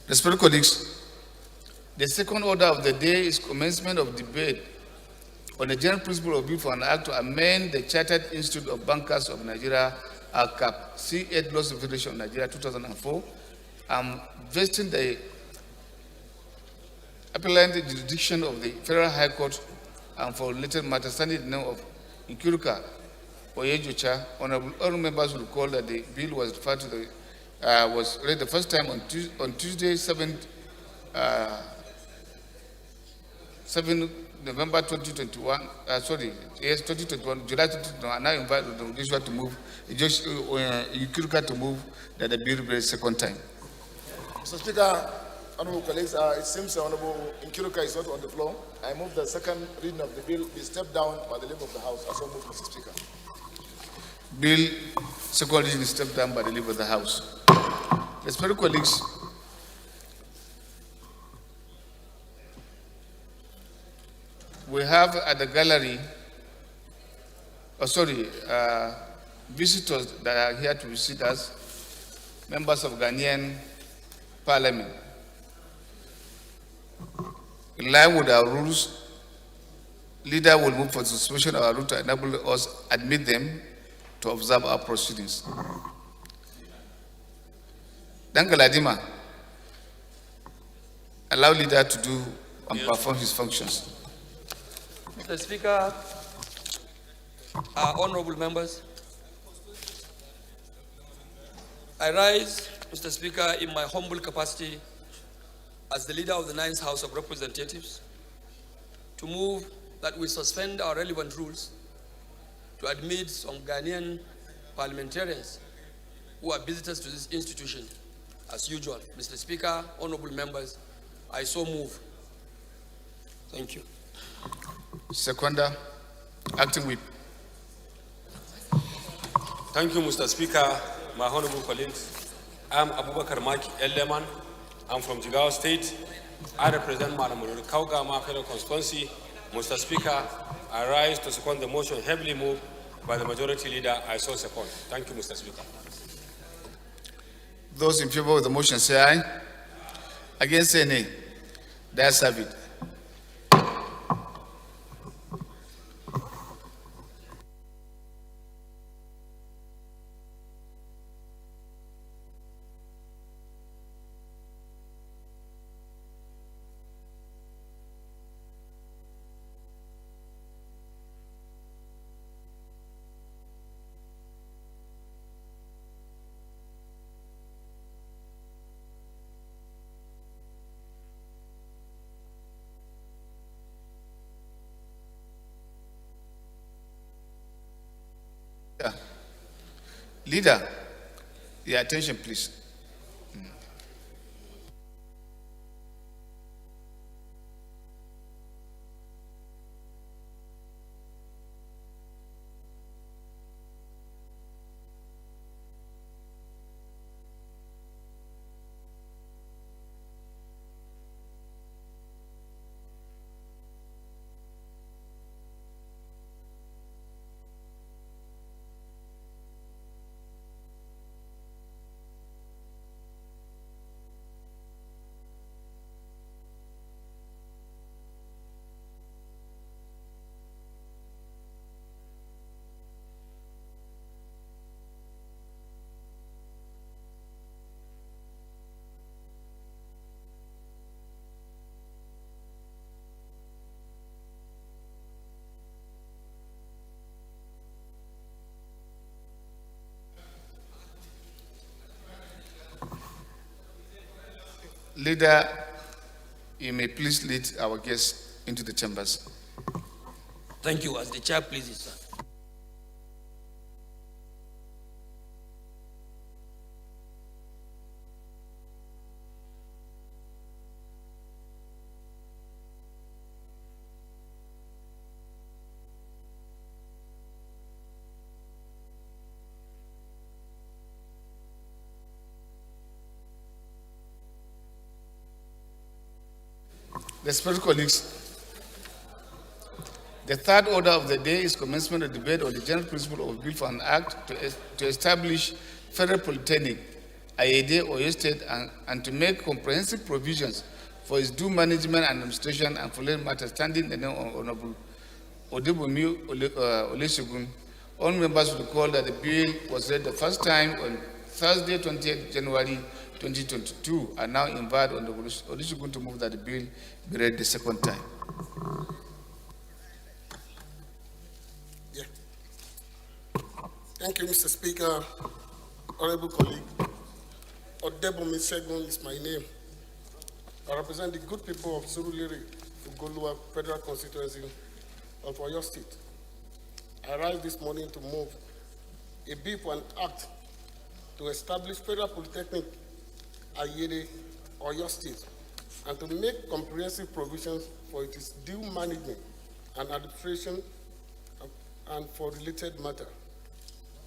Respected colleagues, the second order of the day is commencement of debate on the general principle of bill for an act to amend the Chartered Institute of Bankers of Nigeria, ACAP, C8 Laws of Federation of Nigeria 2004, vesting the appellant jurisdiction of the Federal High Court and for related matters standing in the name of Nkiruka Oyejocha. Honorable members will recall that the bill was referred to was read the first time on Tuesday, 7 November 2021. 2021, July 2021. And I invite Joshua to move, Nkiruka to move that the bill be read second time. Mr. Speaker, honorable colleagues, it seems Honorable Nkiruka is not on the floor. I move the second reading of the bill be stepped down by the leave of the House. I so move, Mr. Speaker. Bill second reading is stepped down by the leave of the House. Respected colleagues, we have at the gallery, visitors that are here to visit us, members of Ghanaian Parliament. In line with our rules, leader will move for suspension of our rule to enable us admit them to observe our proceedings. Dangaladima, allow leader to do and perform his functions. Mr. Speaker, honorable members, I rise, Mr. Speaker, in my humble capacity as the leader of the 9th House of Representatives to move that we suspend our relevant rules to admit some Ghanaian parliamentarians who are visitors to this institution. As usual, Mr. Speaker, honorable members, I so move. Thank you. Seconder, Acting Whip. Thank you, Mr. Speaker, my honorable colleagues. I'm Abubakar Maki Elleman. I'm from Jigawa State. I represent Malamuru Kauga Federal Constituency. Mr. Speaker, I rise to second the motion heavily moved by the majority leader. I so second. Thank you, Mr. Speaker. Those in favor of the motion say aye. Against say nay. The ayes have it. Leader, your attention, please. Leader, you may please lead our guests into the chambers. Thank you. As the chair pleases, sir. Respected colleagues, the third order of the day is commencement of debate on the general principle of bill for an act to establish Federal Polytechnic Ayede, Oyo State, and to make comprehensive provisions for its due management and administration and for related matters standing in the name of Honorable Odebumi Olusegun. All members will recall that the bill was read the first time on Thursday, 28th January 2022, and now invite Honorable Olusegun to move that the bill be read the second time. Yeah. Thank you, Mr. Speaker. Honorable colleague, Odebumi Segun is my name. I represent the good people of Surulere, Ugolua Federal Constituency of Oyo State. I rise this morning to move a bill for an act to establish Federal Polytechnic Ayede, Oyo State, and to make comprehensive provisions for its due management and administration and for related matter.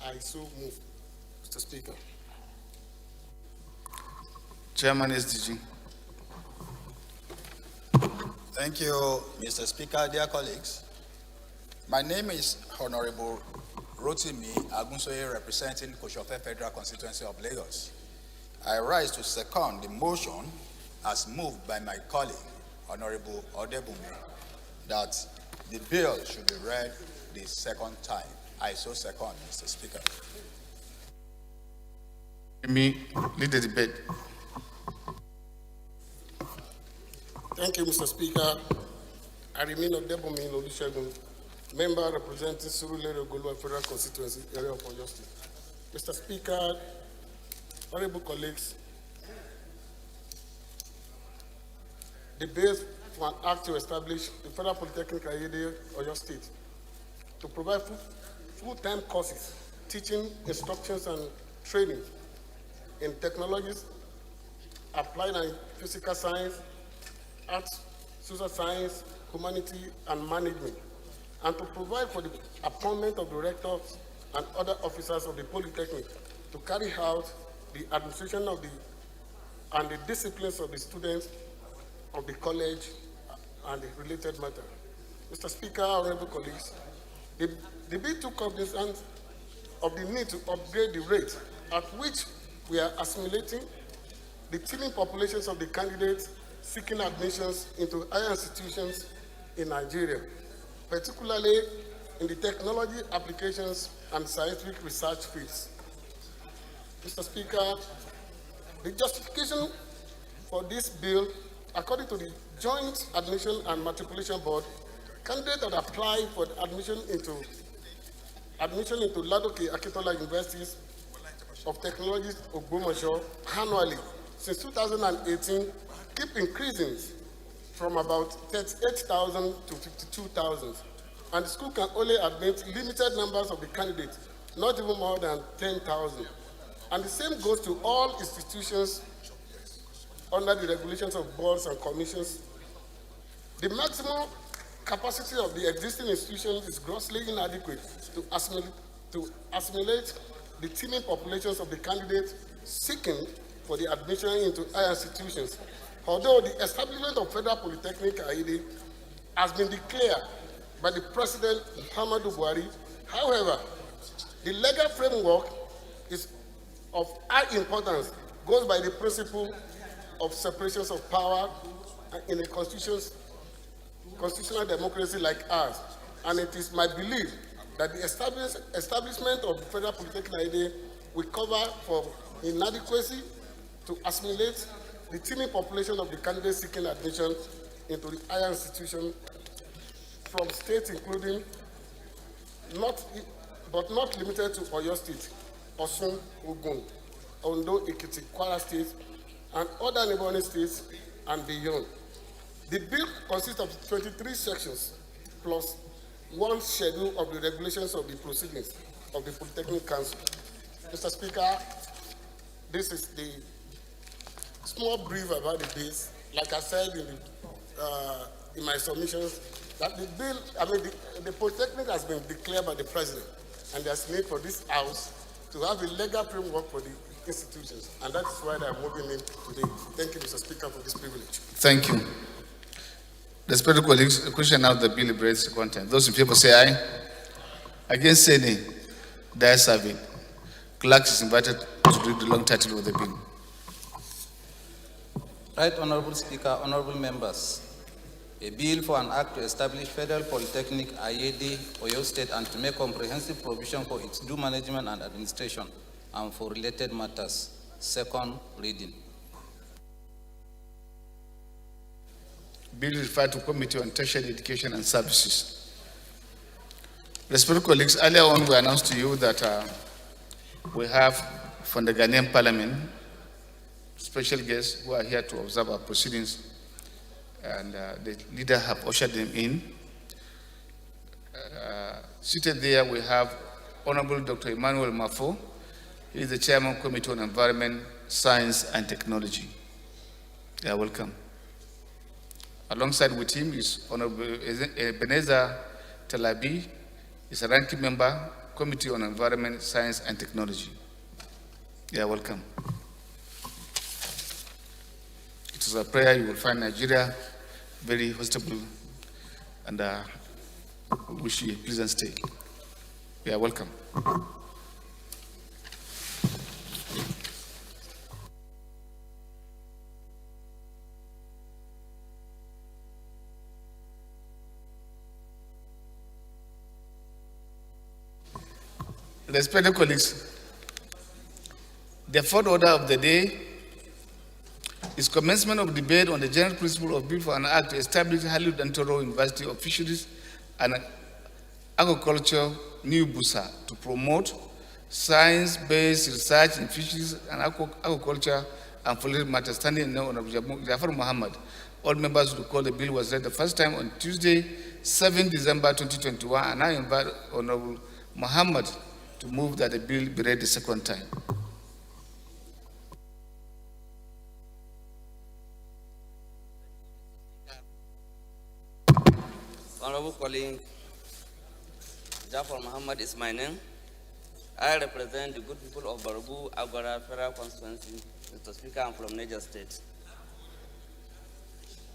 I so move, Mr. Speaker. Chairman SDG. Thank you, Mr. Speaker. Dear colleagues, my name is Honorable Rotimi Agunsoye, representing Koshofe Federal Constituency of Lagos. I rise to second the motion as moved by my colleague, Honorable Odebumi, that the bill should be read the second time. I so second, Mr. Speaker. Let me lead the debate. Thank you, Mr. Speaker. I remain Odebumi Olusegun, member representing Surulere Ugolua Federal Constituency, area of Oyo State. Mr. Speaker, honorable colleagues, the bill for an act to establish the Federal Polytechnic Ayede, Oyo State, to provide full-time courses, teaching, instructions, and training in technologies, applied and physical science, arts, social science, humanity, and management, and to provide for the appointment of directors and other officers of the Polytechnic to carry out the administration of and the disciplines of the students of the college and the related matter. Mr. Speaker, honorable colleagues, the bill took cognizance of the need to upgrade the rate at which we are assimilating the teeming populations of the candidates seeking admissions into higher institutions in Nigeria, particularly in the technology applications and scientific research fields. Mr. Speaker, the justification for this bill, according to the Joint Admission and Matriculation Board, candidates that apply for admission into Ladoke Akintola Universities of Technology Ogbomoso annually since 2018 keep increasing from about 38,000 to 52,000, and the school can only admit limited numbers of the candidates, not even more than 10,000. And the same goes to all institutions under the regulations of boards and commissions. The maximum capacity of the existing institutions is grossly inadequate to assimilate the teeming populations of the candidates seeking for the admission into higher institutions. Although the establishment of Federal Polytechnic Ayede has been declared by the President Muhammadu Buhari, however, the legal framework is of high importance, goes by the principle of separations of power in a constitutional democracy like ours. And it is my belief that the establishment of the Federal Polytechnic Ayede will cover for inadequacy to assimilate the teeming population of the candidates seeking admission into the higher institution from states including, but not limited to Oyo State, Osun, Ogun, Ondo, Ekiti, Kwara State, and other neighboring states and beyond. The bill consists of 23 sections plus one schedule of the regulations of the proceedings of the Polytechnic Council. Mr. Speaker, this is the small brief about the bills. Like I said in my submissions, that the bill, the Polytechnic has been declared by the President, and there's need for this House to have a legal framework for the institutions, and that is why I'm moving in today. Thank you, Mr. Speaker, for this privilege. Thank you. Respected colleagues, the question now the bill liberates content. Those in favor say aye. Against say nay. The ayes have it. Clerk is invited to read the long title of the bill. Right Honorable Speaker, honorable members, a bill for an act to establish Federal Polytechnic Ayede, Oyo State, and to make comprehensive provision for its due management and administration and for related matters. Second reading. Bill referred to Committee on Tertiary Education and Services. Respected colleagues, earlier on we announced to you that we have from the Ghanaian Parliament special guests who are here to observe our proceedings, and the leader have ushered them in. Seated there we have Honorable Dr. Emmanuel Mafo. He is the Chairman, Committee on Environment, Science and Technology. You are welcome. Alongside with him is Honorable Ebenezer Talabi, is a ranking member, Committee on Environment, Science and Technology. You are welcome. It is a prayer you will find Nigeria very hospitable, and we wish you a pleasant stay. You are welcome. Respected colleagues, the fourth order of the day is commencement of debate on the general principle of bill for an act to establish Halil Dantoro University of Fisheries and Agriculture, New Busa, to promote science-based research in fisheries and agriculture and for related matters. Standing in the name of Jafar Muhammad, all members who call the bill was read the first time on Tuesday, 7 December 2021, and I invite Honorable Muhammad to move that the bill be read the second time. Honorable colleague, Jafar Muhammad is my name. I represent the good people of Bargu, Agora, Federal Constituency. Mr. Speaker, I'm from Niger State.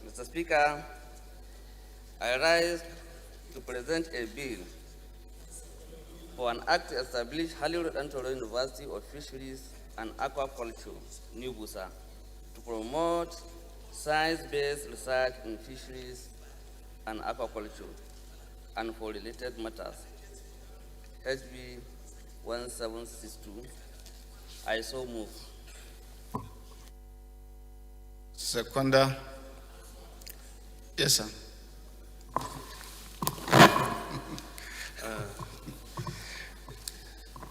Mr. Speaker, I rise to present a bill for an act to establish Halil Dantoro University of Fisheries and Aquaculture, New Busa, to promote science-based research in fisheries and aquaculture and for related matters. HB 1762. I so move. Seconder. Yes, sir.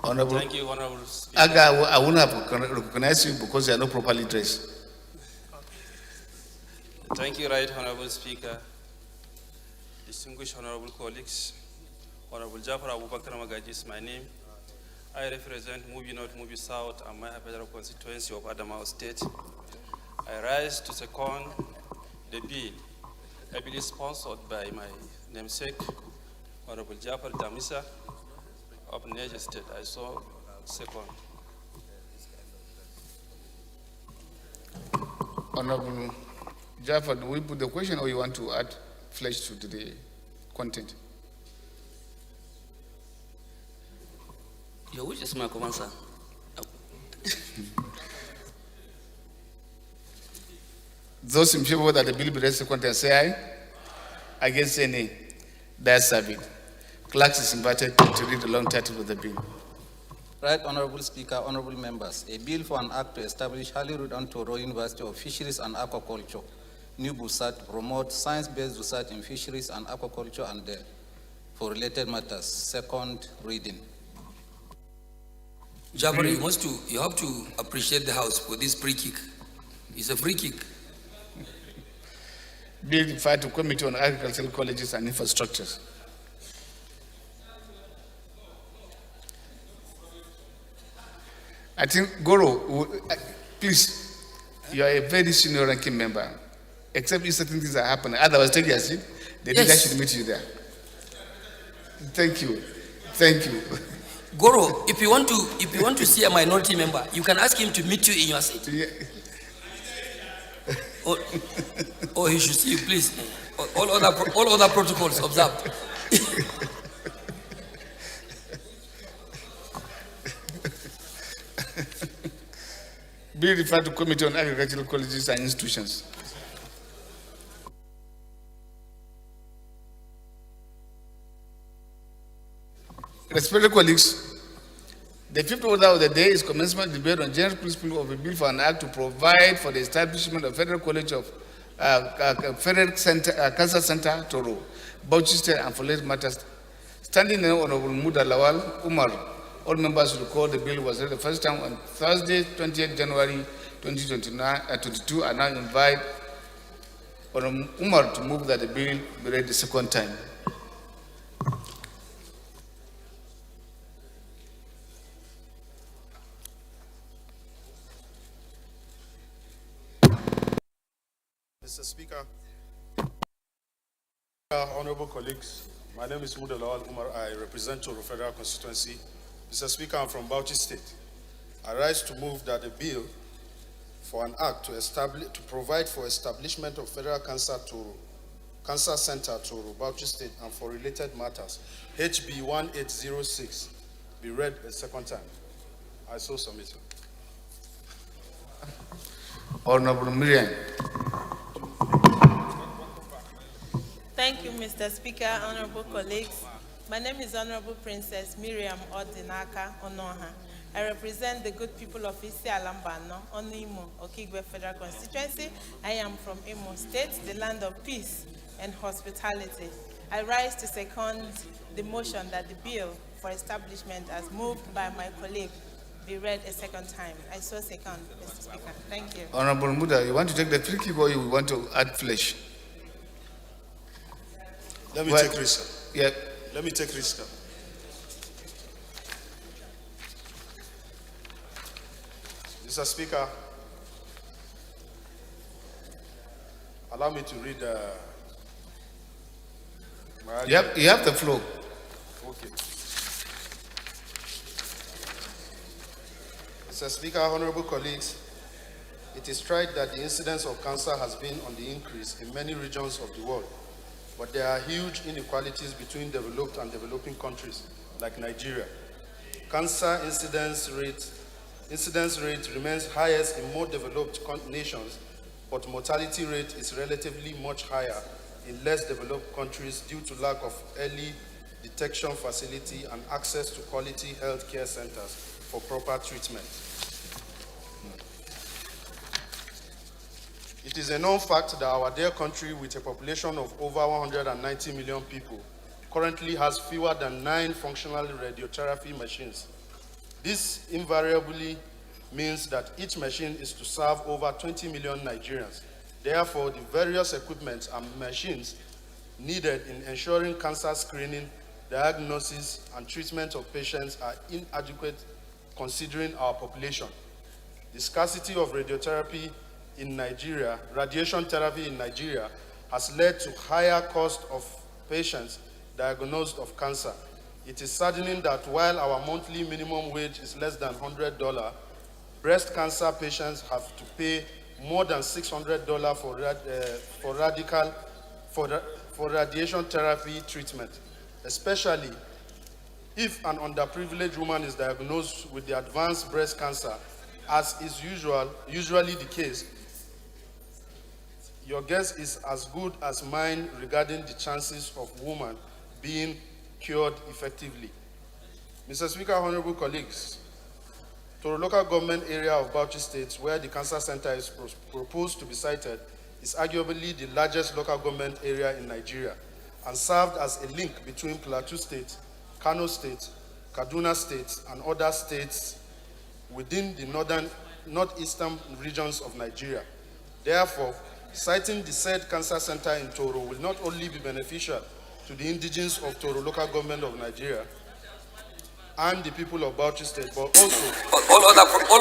Honorable. Thank you, Honorable Speaker. Aga, I won't have recognized you because you are not properly dressed. Thank you, Right Honorable Speaker. Distinguished Honorable colleagues, Honorable Jafar Abubakar Magaji is my name. I represent Movie North, Movie South, and my federal constituency of Adamawa State. I rise to second the bill, a bill sponsored by my namesake, Honorable Jafar Damisa of Niger State. I so second. Honorable Jafar, do we put the question or you want to add flesh to the content? Your wish is my command, sir. Those in favor that the bill be read second time, say aye. Against say nay. That's a bill. Clerk is invited to read the long title of the bill. Right Honorable Speaker, honorable members, a bill for an act to establish Halil Dantoro University of Fisheries and Aquaculture, New Busa, to promote science-based research in fisheries and aquaculture and for related matters. Second reading. Jafar, you have to appreciate the House for this free kick. It's a free kick. Bill referred to Committee on Agricultural Colleges and Infrastructures. I think, Goro, please, you are a very senior ranking member, except if certain things are happening. Otherwise, take your seat. The leader should meet you there. Thank you. Thank you. Goro, if you want to see a minority member, you can ask him to meet you in your seat. Yeah. Or he should see you, please. All other protocols observed. Bill referred to Committee on Agricultural Colleges and Institutions. Respected colleagues, the fifth order of the day is commencement debate on general principle of a bill for an act to provide for the establishment of Federal College of Federal Center, Cancer Center, Toro, Bauchi State, and for related matters. Standing in Honorable Muda Lawal Umar, all members recall the bill was read the first time on Thursday, 20th January 2022, and now invite Honorable Umar to move that the bill be read the second time. Mr. Speaker, honorable colleagues, my name is Muda Lawal Umar. I represent Toro Federal Constituency. Mr. Speaker, I'm from Bauchi State. I rise to move that a bill for an act to provide for establishment of Federal Cancer Center to Bauchi State and for related matters, HB 1806, be read a second time. I so submit. Honorable Miriam. Thank you, Mr. Speaker, honorable colleagues. My name is Honorable Princess Miriam Odinaka Onoha. I represent the good people of Isi Alambano, Onimo, Okigwe Federal Constituency. I am from Imo State, the land of peace and hospitality. I rise to second the motion that the bill for establishment as moved by my colleague be read a second time. I so second, Mr. Speaker. Thank you. Honorable Muda, you want to take the free kick or you want to add flesh? Let me take risk. Yeah. Let me take risk. Mr. Speaker, allow me to read my You have the floor. Okay. Mr. Speaker, honorable colleagues, it is right that the incidence of cancer has been on the increase in many regions of the world, but there are huge inequalities between developed and developing countries like Nigeria. Cancer incidence rate remains highest in more developed nations, but mortality rate is relatively much higher in less developed countries due to lack of early detection facility and access to quality health care centers for proper treatment. It is a known fact that our dear country, with a population of over 190 million people, currently has fewer than 9 functional radiotherapy machines. This invariably means that each machine is to serve over 20 million Nigerians. Therefore, the various equipment and machines needed in ensuring cancer screening, diagnosis, and treatment of patients are inadequate considering our population. The scarcity of radiation therapy in Nigeria has led to higher cost of patients diagnosed of cancer. It is saddening that while our monthly minimum wage is less than $100, breast cancer patients have to pay more than $600 for radiation therapy treatment, especially if an underprivileged woman is diagnosed with the advanced breast cancer, as is usually the case. Your guess is as good as mine regarding the chances of women being cured effectively. Mr. Speaker, honorable colleagues, Toro local government area of Bauchi State, where the cancer center is proposed to be sited, is arguably the largest local government area in Nigeria and served as a link between Plateau State, Kano State, Kaduna State, and other states within the northeastern regions of Nigeria. Therefore, siting the said cancer center in Toro will not only be beneficial to the indigents of Toro local government of Nigeria and the people of Bauchi State, but also all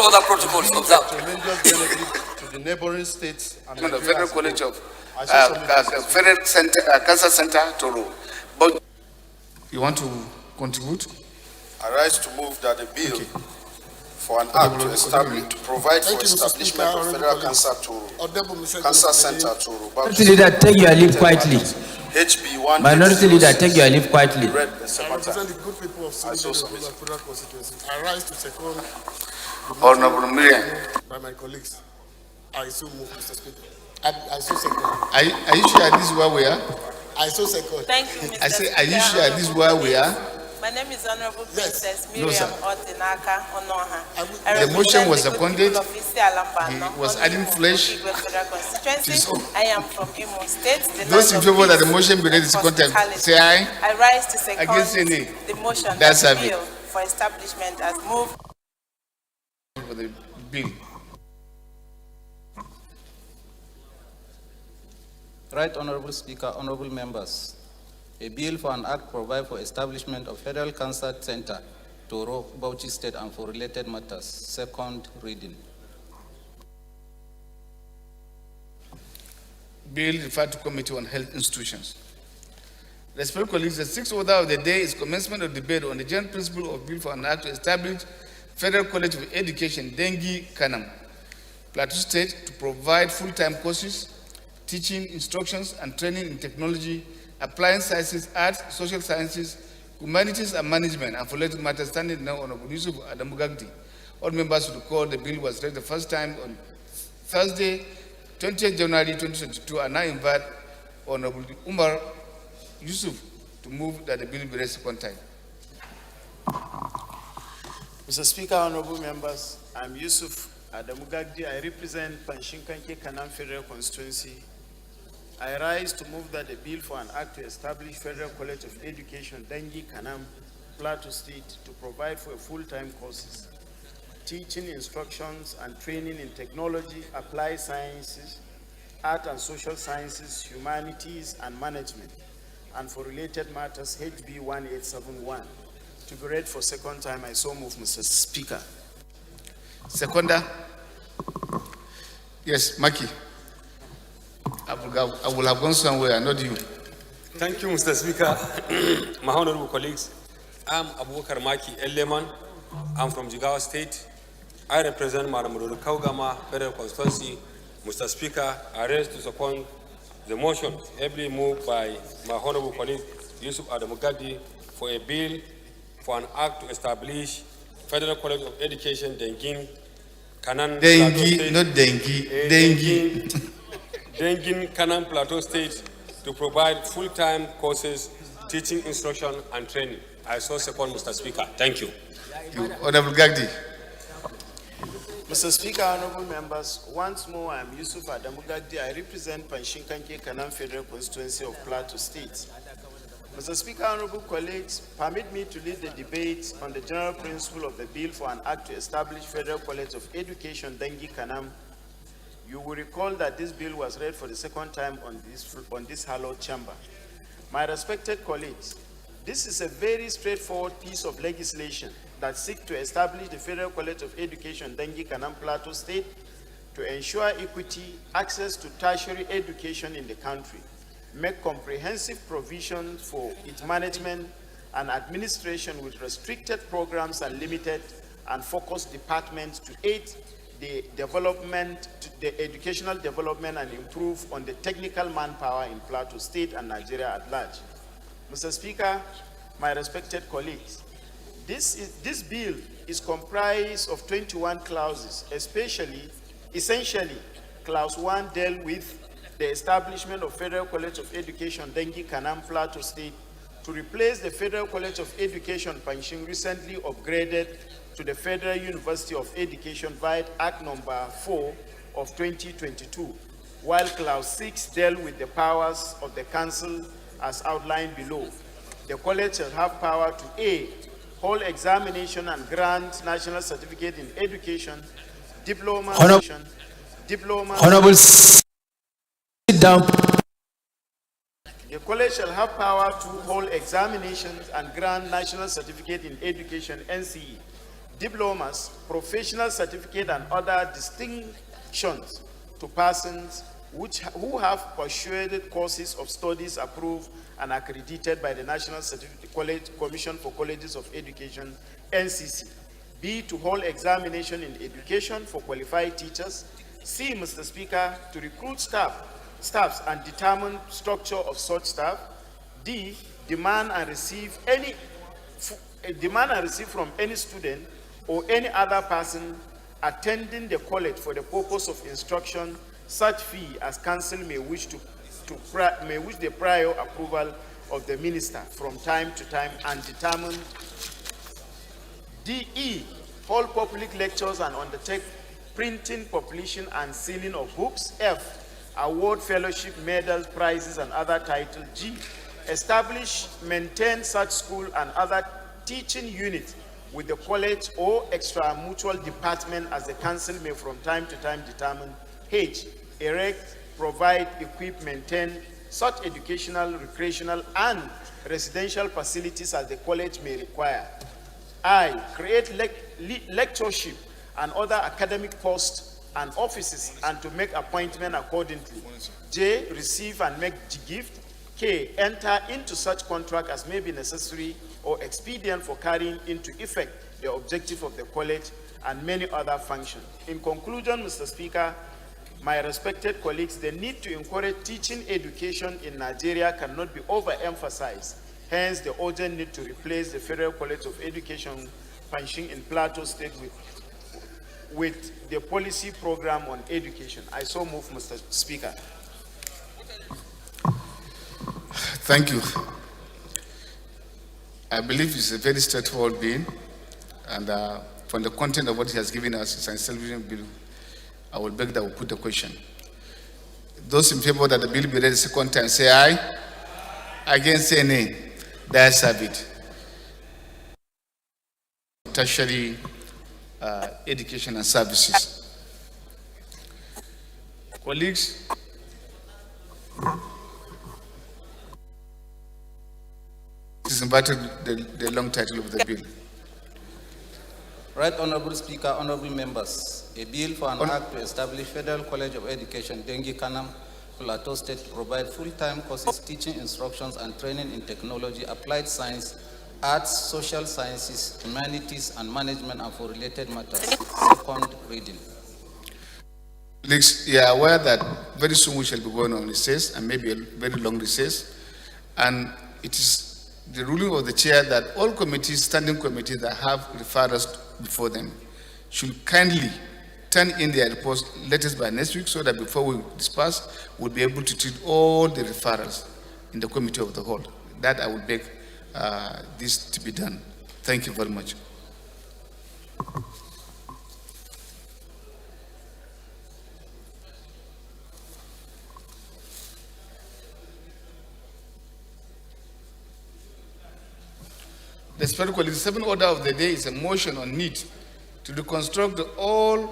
other protocols observed. Tremendous benefit to the neighboring states and The Nigeria Federal as a College whole. of Federal Center, Cancer Center, Toro. But you want to contribute? I rise to move that the bill for an act to provide for establishment of Federal Cancer Center Toro. Minority leader, take your leave quietly. HB 1. Minority leader, take your leave quietly. Read the I second time. represent the good people of Federal Constituency. I rise to second Honorable Miriam. by by my colleagues. I so move, Mr. Speaker. I so second. Are you sure this is where we are? I so second. Thank you, Mr. I say, Speaker. are you sure this is where we are? My name is Honorable Princess No, sir. Miriam Odinaka Onoha. The motion was seconded. He He was adding flesh. Constituency. I am from Imo State. Those in favor that the motion be read is content, say aye. I rise to second Against any? the motion That's that it. bill for establishment as moved. For the bill. Right Honorable Speaker, honorable members, a bill for an act provide for establishment of Federal Cancer Center, Toro, Bauchi State, and for related matters. Second reading. Bill referred to Committee on Health Institutions. Respected colleagues, the sixth order of the day is commencement of debate on the general principle of bill for an act to establish Federal College of Education, Dengi, Kanam, Plateau State, to provide full-time courses, teaching, instructions, and training in technology, applied sciences, arts, social sciences, humanities, and management, and for related matters standing now on Honorable Yusuf Adamugagdi. All members should recall the bill was read the first time on Thursday, 20th January 2022, and I invite Honorable Umar Yusuf to move that the bill be read second time. Mr. Speaker, honorable members, I'm Yusuf Adamugagdi. I represent Panshinkanke Kanam Federal Constituency. I rise to move that the bill for an act to establish Federal College of Education, Dengi, Kanam, Plateau State, to provide for full-time courses, teaching, instructions, and training in technology, applied sciences, art and social sciences, humanities, and management, and for related matters, HB 1871. To be read for second time, I so move, Mr. Speaker. Seconder? Yes, Maki. I will have gone somewhere, not you. Thank you, Mr. Speaker. My honorable colleagues, I'm Abubakar Maki Elleman. I'm from Jigawa State. I represent Madam Kaugama Federal Constituency. Mr. Speaker, I raise to support the motion heavily moved by my honorable colleague Yusuf Adamugadi for a bill for an act to establish Federal College of Education, Dengin, Kanan, Dengi, not Dengi, Dengi. Dengin, Kanan, Plateau State, to provide full-time courses, teaching, instruction, and training. I so second, Mr. Speaker. Thank you. Honorable Gagdi. Mr. Speaker, honorable members, once more, I'm Yusuf Adamugagdi. I represent Panshinkanke Kanam Federal Constituency of Plateau State. Mr. Speaker, honorable colleagues, permit me to lead the debate on the general principle of the bill for an act to establish Federal College of Education, Dengi, Kanam. You will recall that this bill was read for the second time on this hallowed chamber. My respected colleagues, this is a very straightforward piece of legislation that seeks to establish the Federal College of Education, Dengi, Kanam, Plateau State, to ensure equity, access to tertiary education in the country, make comprehensive provisions for its management and administration with restricted programs and limited and focused departments to aid the development, the educational development, and improve on the technical manpower in Plateau State and Nigeria at large. Mr. Speaker, my respected colleagues, this bill is comprised of 21 clauses, essentially, clause 1 dealt with the establishment of Federal College of Education, Dengi, Kanam, Plateau State, to replace the Federal College of Education, Panjshir, recently upgraded to the Federal University of Education via Act number 4 of 2022, while clause 6 dealt with the powers of the council as outlined below. The college shall have power to A, hold examination and grant national certificate in education, diploma, Honorable, sit down. The college shall have power to hold examinations and grant national certificate in education, NCE, diplomas, professional certificate, and other distinctions to persons who have pursued courses of studies approved and accredited by the National Commission for Colleges of Education, NCC. B, to hold examination in education for qualified teachers. C, Mr. Speaker, to recruit staffs and determine structure of such staff. D, demand and receive from any student or any other person attending the college for the purpose of instruction, such fee as council may wish the prior approval of the minister from time to time and determine. DE, hold public lectures and undertake printing, publishing, and sealing of books. F, award fellowship, medals, prizes, and other titles. G, establish, maintain such school and other teaching units with the college or extra-mutual department as the council may from time to time determine. H, erect, provide, equip, maintain such educational, recreational, and residential facilities as the college may require. I, create lectureship and other academic posts and offices and to make appointment accordingly. J, receive and make gift. K, enter into such contract as may be necessary or expedient for carrying into effect the objective of the college and many other functions. In conclusion, Mr. Speaker, my respected colleagues, the need to encourage teaching education in Nigeria cannot be overemphasized. Hence, the urgent need to replace the Federal College of Education functioning in Plateau State with the policy program on education. I so move, Mr. Speaker. Thank you. I believe it's a very straightforward bill, and from the content of what he has given us, it's a self-evident bill. I will beg that we put the question. Those in favor that the bill be read a second time, say aye. Against, say nay. The ayes have it. Tertiary education and services. Colleagues, this is invited the long title of the bill. Right Honorable Speaker, honorable members, a bill for an act to establish Federal College of Education, Dengi Kanam, Plateau State, to provide full-time courses, teaching instructions and training in technology, applied science, arts, social sciences, humanities, and management, and for related matters. Second reading. Colleagues, you are aware that very soon we shall be going on recess, and maybe a very long recess, and it is the ruling of the chair that all committees, standing committees that have referrals before them should kindly turn in their reports latest by next week so that before we disperse, we'll be able to treat all the referrals in the committee of the whole. That I would beg this to be done. Thank you very much. The seventh order of the day is a motion on need to reconstruct the old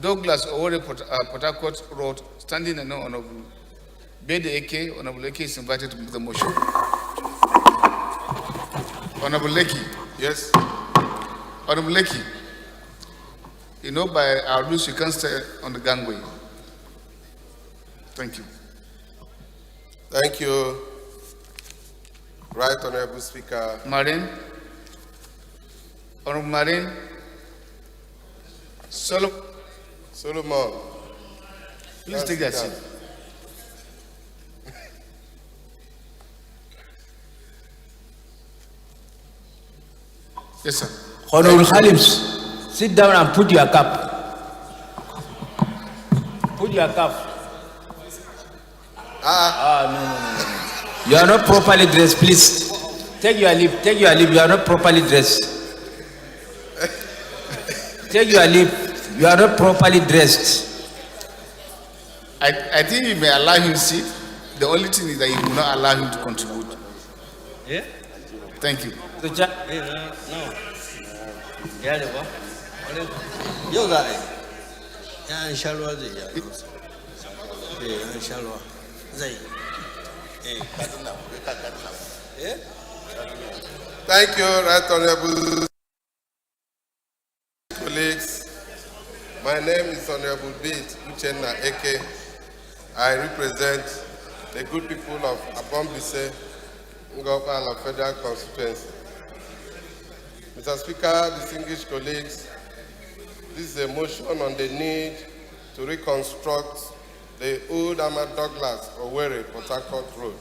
Douglas Owore Port Harcourt Road, standing and Honorable Bede Eke. Honorable Eke is invited to move the motion. Honorable Leki. Yes. Honorable Leki, you know by our rules you can't stay on the gangway. Thank you. Thank you. Right Honorable Speaker. Marine. Honorable Marine. Solomon. Please take that seat. Yes, sir. Honorable Khalims, sit down and put your cap. Put your cap. No. You are not properly dressed, please. Take your leave, you are not properly dressed. Take your leave, you are not properly dressed. I think you may allow him to sit. The only thing is that you will not allow him to contribute. Yeah? Thank you. No. Yeah, they go. You got it. Yeah, inshallah. Yeah, inshallah. Thank you, Right Honorable colleagues. My name is Honorable Bede Uchenna Eke. I represent the good people of Abombise, Ngopala Federal Constituency. Mr. Speaker, distinguished colleagues, this is a motion on the need to reconstruct the old Ahmad Douglas Owore Port Harcourt Road.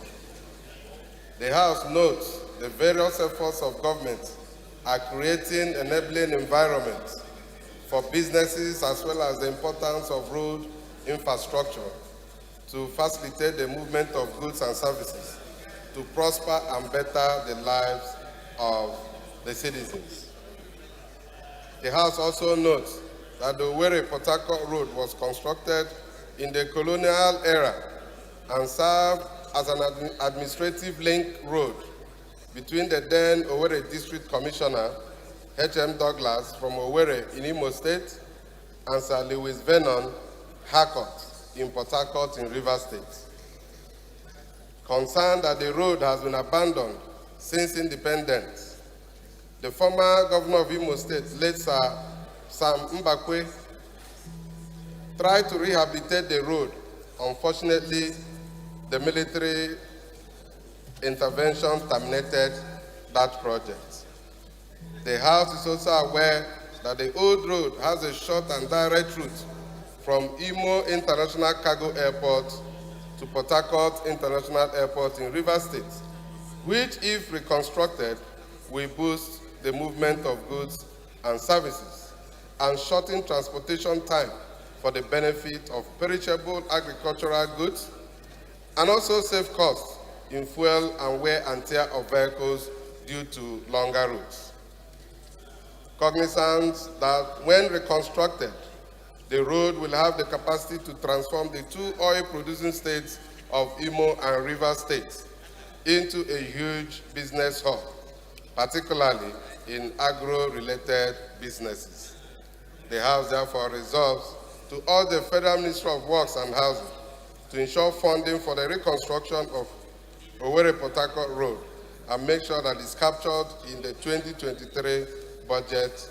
The House notes the various efforts of government are creating enabling environments for businesses as well as the importance of road infrastructure to facilitate the movement of goods and services to prosper and better the lives of the citizens. The House also notes that the Owerri-Port Harcourt Road was constructed in the colonial era and served as an administrative link road between the then Owerri District Commissioner, H.M. Douglas from Owerri in Imo State, and Sir Lewis Vernon Harcourt in Port Harcourt in Rivers State. Concerned that the road has been abandoned since independence, the former governor of Imo State, late Sir Sam Mbakwe, tried to rehabilitate the road. Unfortunately, the military intervention terminated that project. The House is also aware that the old road has a short and direct route from Imo International Cargo Airport to Port Harcourt International Airport in Rivers State, which, if reconstructed, will boost the movement of goods and services and shorten transportation time for the benefit of perishable agricultural goods, and also save costs in fuel and wear and tear of vehicles due to longer routes. Cognizant that when reconstructed, the road will have the capacity to transform the two oil-producing states of Imo and Rivers States into a huge business hub, particularly in agro-related businesses. The House therefore resolves to urge the Federal Ministry of Works and Housing to ensure funding for the reconstruction of Owerri-Port Harcourt Road and make sure that it's captured in the 2023 budget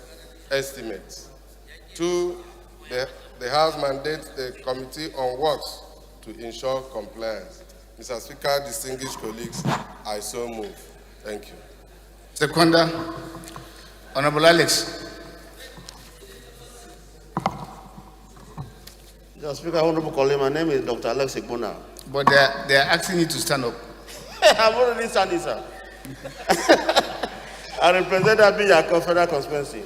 estimates. 2, the House mandates the Committee on Works to ensure compliance. Mr. Speaker, distinguished colleagues, I so move. Thank you. Seconder, Honorable Alex. Mr. Speaker, Honorable colleague, my name is Dr. Alex Igbona. But they are asking you to stand up. I'm already standing, sir. I represent Abia Federal Constituency.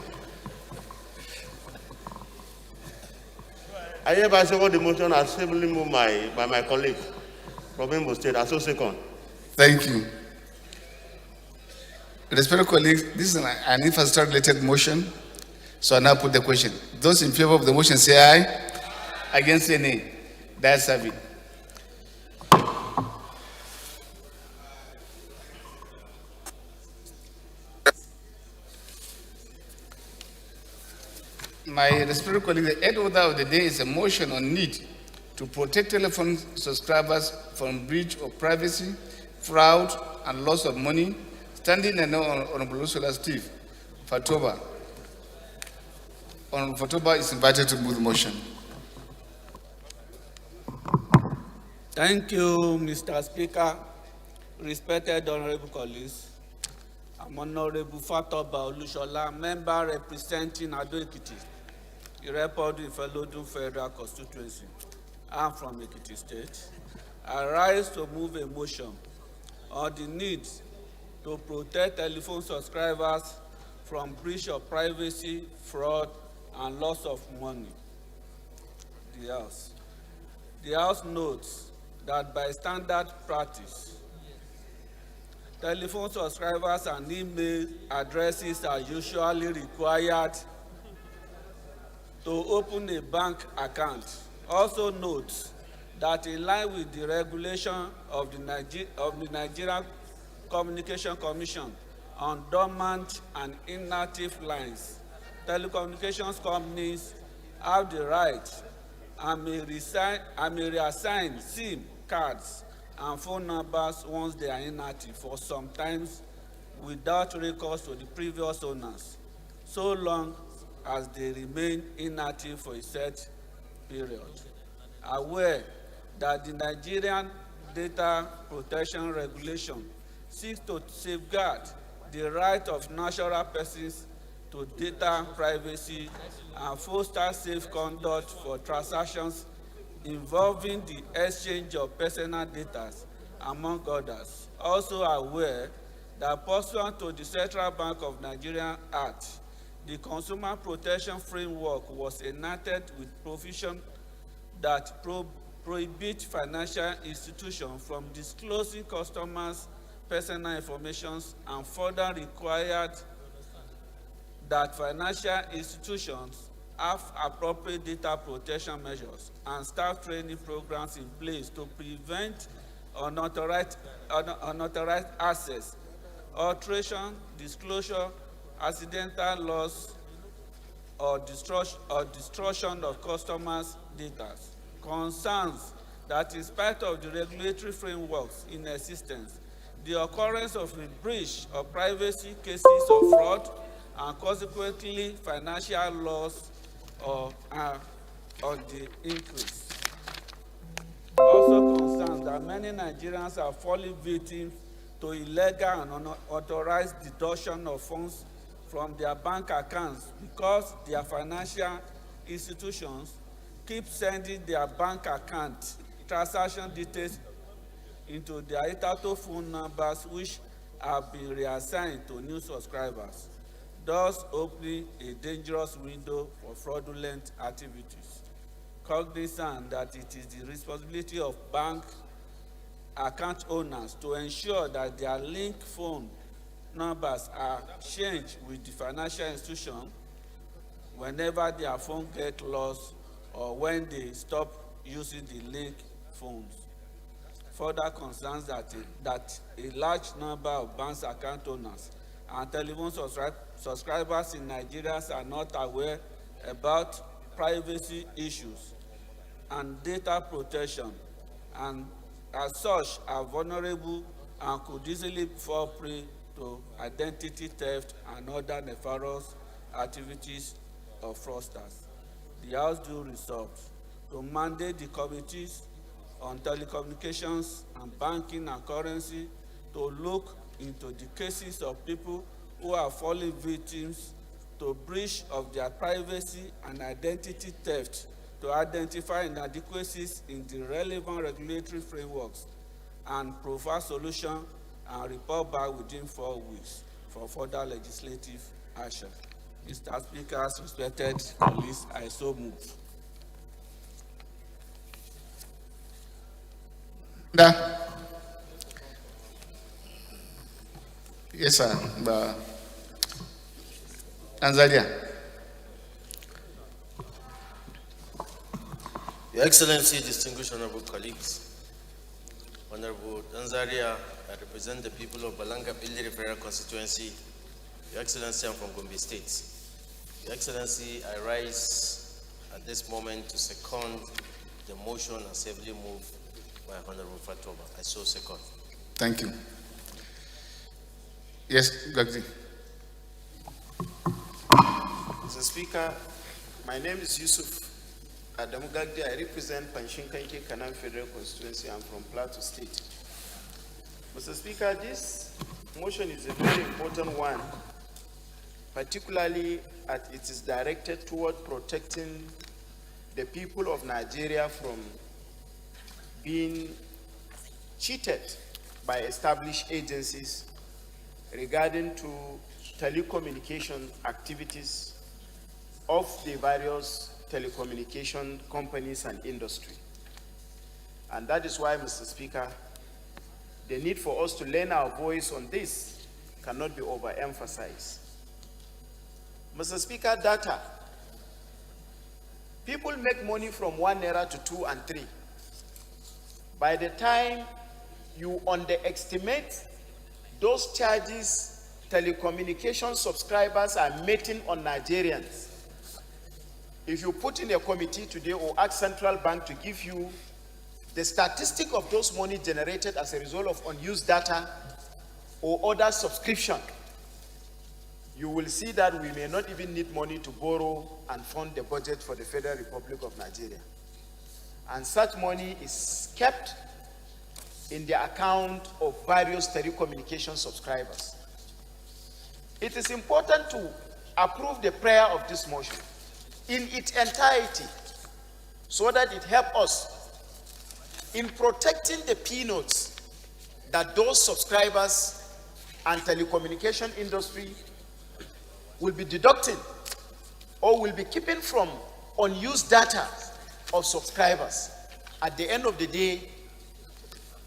I hereby second the motion as ably moved by my colleague from Imo State. I so second. Thank you. Respected colleagues, this is an infrastructure-related motion, so I now put the question. Those in favor of the motion say aye. Against say nay. That's it. My respected colleague, the eighth order of the day is a motion on need to protect telephone subscribers from breach of privacy, fraud, and loss of money. Standing and Honorable Ursula Steve Fatoba. Honorable Fatoba is invited to move the motion. Thank you, Mr. Speaker. Respected honorable colleagues, I'm Honorable Fatoba Olushola, member representing Ado-Ekiti, Irepodu Ifelodun Federal Constituency. I'm from Ekiti State. I rise to move a motion on the need to protect telephone subscribers from breach of privacy, fraud, and loss of money. The House notes that by standard practice, telephone subscribers and email addresses are usually required to open a bank account. Also notes that in line with the regulation of the Nigerian Communication Commission on dormant and inactive lines, telecommunications companies have the right and may reassign SIM cards and phone numbers once they are inactive, for sometimes without recourse to the previous owners, so long as they remain inactive for a set period. Aware that the Nigerian Data Protection Regulation seeks to safeguard the right of natural persons to data privacy and foster safe conduct for transactions involving the exchange of personal data, among others. Also aware that pursuant to the Central Bank of Nigeria Act, the consumer protection framework was enacted with provision that prohibit financial institutions from disclosing customers' personal information and further required that financial institutions have appropriate data protection measures and staff training programs in place to prevent unauthorized access, alteration, disclosure, accidental loss, or destruction of customers' data. Concerns that in spite of the regulatory frameworks in existence, the occurrence of a breach of privacy cases of fraud and consequently financial loss are on the increase. Also concerns that many Nigerians are falling victims to illegal and unauthorized deduction of funds from their bank accounts because their financial institutions keep sending their bank account transaction details into their entitled phone numbers, which have been reassigned to new subscribers, thus opening a dangerous window for fraudulent activities. Cognizant that it is the responsibility of bank account owners to ensure that their linked phone numbers are changed with the financial institution whenever their phone gets lost or when they stop using the linked phones. Further concerns that a large number of bank account owners and telephone subscribers in Nigeria are not aware about privacy issues and data protection, and as such are vulnerable and could easily fall prey to identity theft and other nefarious activities of fraudsters. The House do resolve to mandate the committees on telecommunications and banking and currency to look into the cases of people who are falling victims to breach of their privacy and identity theft, to identify inadequacies in the relevant regulatory frameworks and provide solution and report back within 4 weeks for further legislative action. Mr. Speaker, respected colleagues, I so move. Yes, sir. Tanzania. Your Excellency, distinguished honorable colleagues, Honorable Tanzania, I represent the people of Balanga Plenary Federal Constituency. Your Excellency, I'm from Gombe State. Your Excellency, I rise at this moment to second the motion as heavily moved by Honorable Fatoma. I so second. Thank you. Yes, Gagdi. Mr. Speaker, my name is Yusuf Adamugagdi. I represent Panshinkanke Kanam Federal Constituency. I'm from Plateau State. Mr. Speaker, this motion is a very important one, particularly as it is directed toward protecting the people of Nigeria from being cheated by established agencies regarding to telecommunication activities of the various telecommunication companies and industry. And that is why, Mr. Speaker, the need for us to lend our voice on this cannot be overemphasized. Mr. Speaker, data. People make money from 1 naira to 2 and 3. By the time you underestimate those charges telecommunication subscribers are meting on Nigerians, if you put in a committee today or ask Central Bank to give you the statistic of those money generated as a result of unused data or other subscription, you will see that we may not even need money to borrow and fund the budget for the Federal Republic of Nigeria. And such money is kept in the account of various telecommunication subscribers. It is important to approve the prayer of this motion in its entirety so that it helps us in protecting the peanuts that those subscribers and telecommunication industry will be deducting or will be keeping from unused data of subscribers, at the end of the day,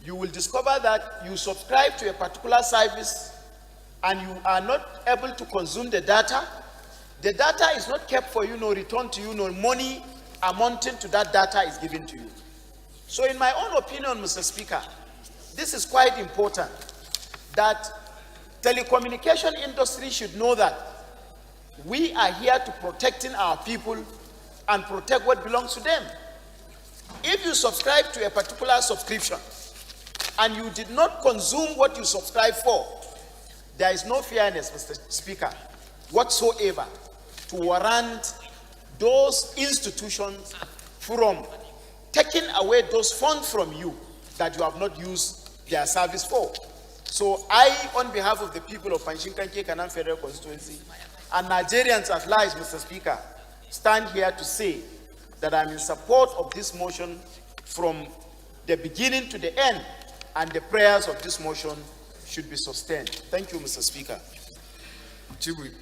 you will discover that you subscribe to a particular service and you are not able to consume the data. The data is not kept for you, nor returned to you, nor money amounting to that data is given to you. So in my own opinion, Mr. Speaker, this is quite important, that telecommunication industry should know that we are here to protecting our people and protect what belongs to them. If you subscribe to a particular subscription and you did not consume what you subscribe for, there is no fairness, Mr. Speaker, whatsoever to warrant those institutions from taking away those funds from you that you have not used their service for. So I, on behalf of the people of Panshinkanke Kanan Federal Constituency and Nigerians at large, Mr. Speaker, stand here to say that I'm in support of this motion from the beginning to the end, and the prayers of this motion should be sustained. Thank you, Mr. Speaker. Chibui.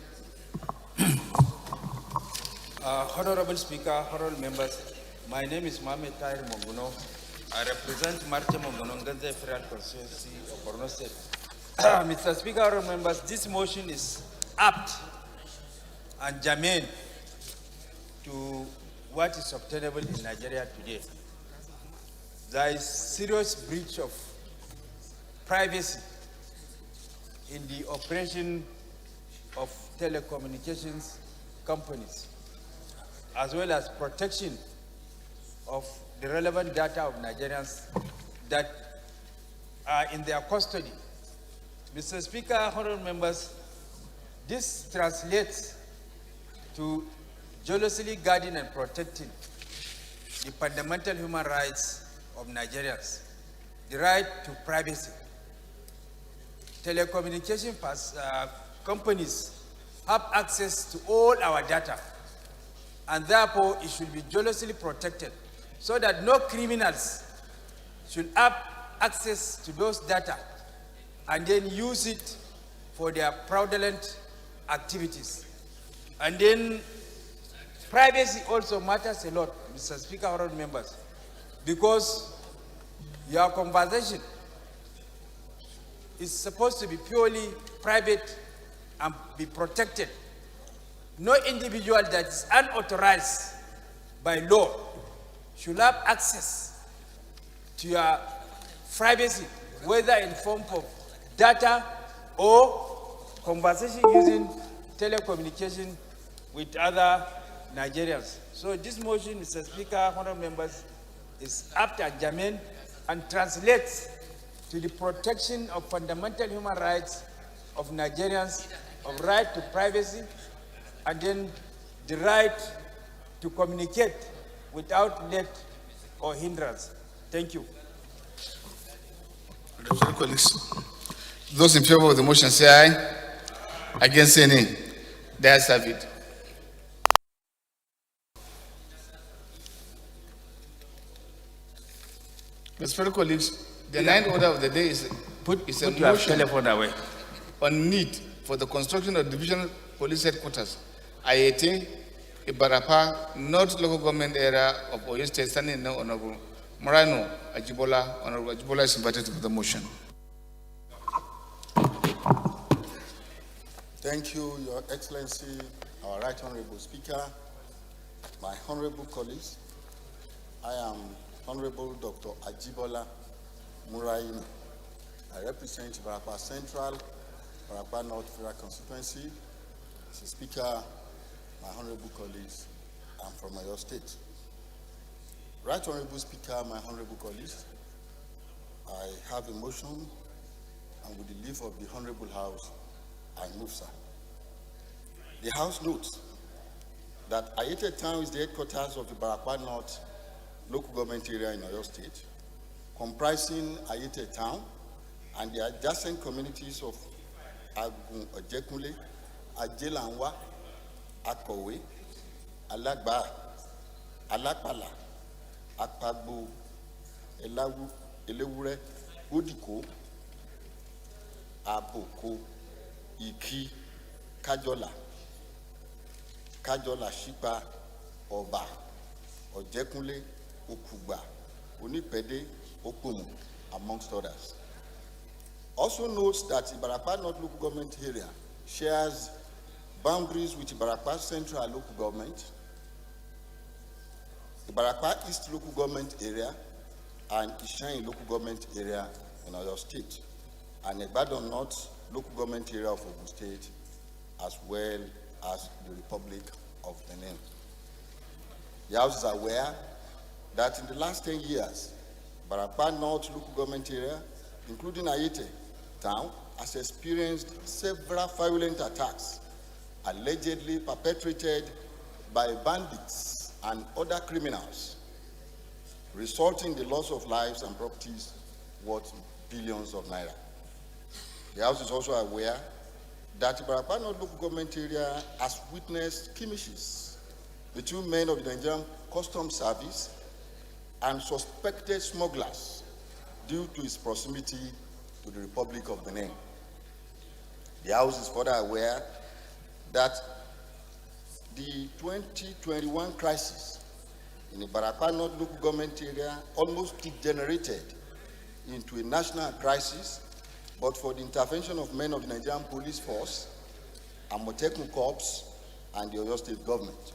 Honorable Speaker, honorable members, my name is Mohamed Tahir Monguno. I represent Marte Monguno, Ganze Federal Constituency of Borno State. Mr. Speaker, honorable members, this motion is apt and germane to what is obtainable in Nigeria today. There is serious breach of privacy in the operation of telecommunications companies, as well as protection of the relevant data of Nigerians that are in their custody. Mr. Speaker, honorable members, this translates to jealously guarding and protecting the fundamental human rights of Nigerians, the right to privacy. Telecommunication companies have access to all our data, and therefore it should be jealously protected so that no criminals should have access to those data and then use it for their fraudulent activities. And then privacy also matters a lot, Mr. Speaker, honorable members, because your conversation is supposed to be purely private and be protected. No individual that is unauthorized by law should have access to your privacy, whether in form of data or conversation using telecommunication with other Nigerians. So this motion, Mr. Speaker, honorable members, is apt and germane and translates to the protection of fundamental human rights of Nigerians, of right to privacy, and then the right to communicate without let or hindrance. Thank you. Those in favor of the motion say aye. Against say nay. The ayes have it. Respected colleagues, the ninth order of the day is a motion telephone away on need for the construction of divisional police headquarters, Ayete, Ibarapa, North Local Government Area of Oyo State, standing now Honorable Morano Ajibola. Honorable Ajibola is invited to the motion. Thank you, Your Excellency, our Right Honorable Speaker, my honorable colleagues. I am Honorable Dr. Ajibola Muraina. I represent Barapa Central, Barapa North Federal Constituency. Mr. Speaker, my honorable colleagues, I'm from Oyo State. Right Honorable Speaker, my honorable colleagues, I have a motion, and with the leave of the Honorable House, I move, sir. The House notes that Ayete Town is the headquarters of the Barapa North local government area in Oyo State, comprising Ayete Town and the adjacent communities of Agun Ojekunle, Ajelanwa, Akowe, Alagba, Alapala, Akpagbo, Elawu, Elewure, Odiko, Aboko, Iki, Kajola, Kajola Shipa, Oba, Ojekunle, Okugba, Unipede, Okumu, amongst others. Also notes that Ibarapa North Local Government Area shares boundaries with Ibarapa Central Local Government, Ibarapa East Local Government Area, and Ishain Local Government Area in Oyo State, and Ibadan North Local Government Area of Ogun State, as well as the Republic of Benin. The House is aware that in the last 10 years, Ibarapa North Local Government Area, including Ayete Town, has experienced several violent attacks allegedly perpetrated by bandits and other criminals, resulting in the loss of lives and properties worth billions of naira. The House is also aware that Ibarapa North Local Government Area has witnessed skirmishes between men of the Nigerian Customs Service and suspected smugglers due to its proximity to the Republic of Benin. The House is further aware that the 2021 crisis in the Ibarapa North Local Government Area almost degenerated into a national crisis, but for the intervention of men of the Nigerian Police Force, Amotekun Corps, and the Oyo State government.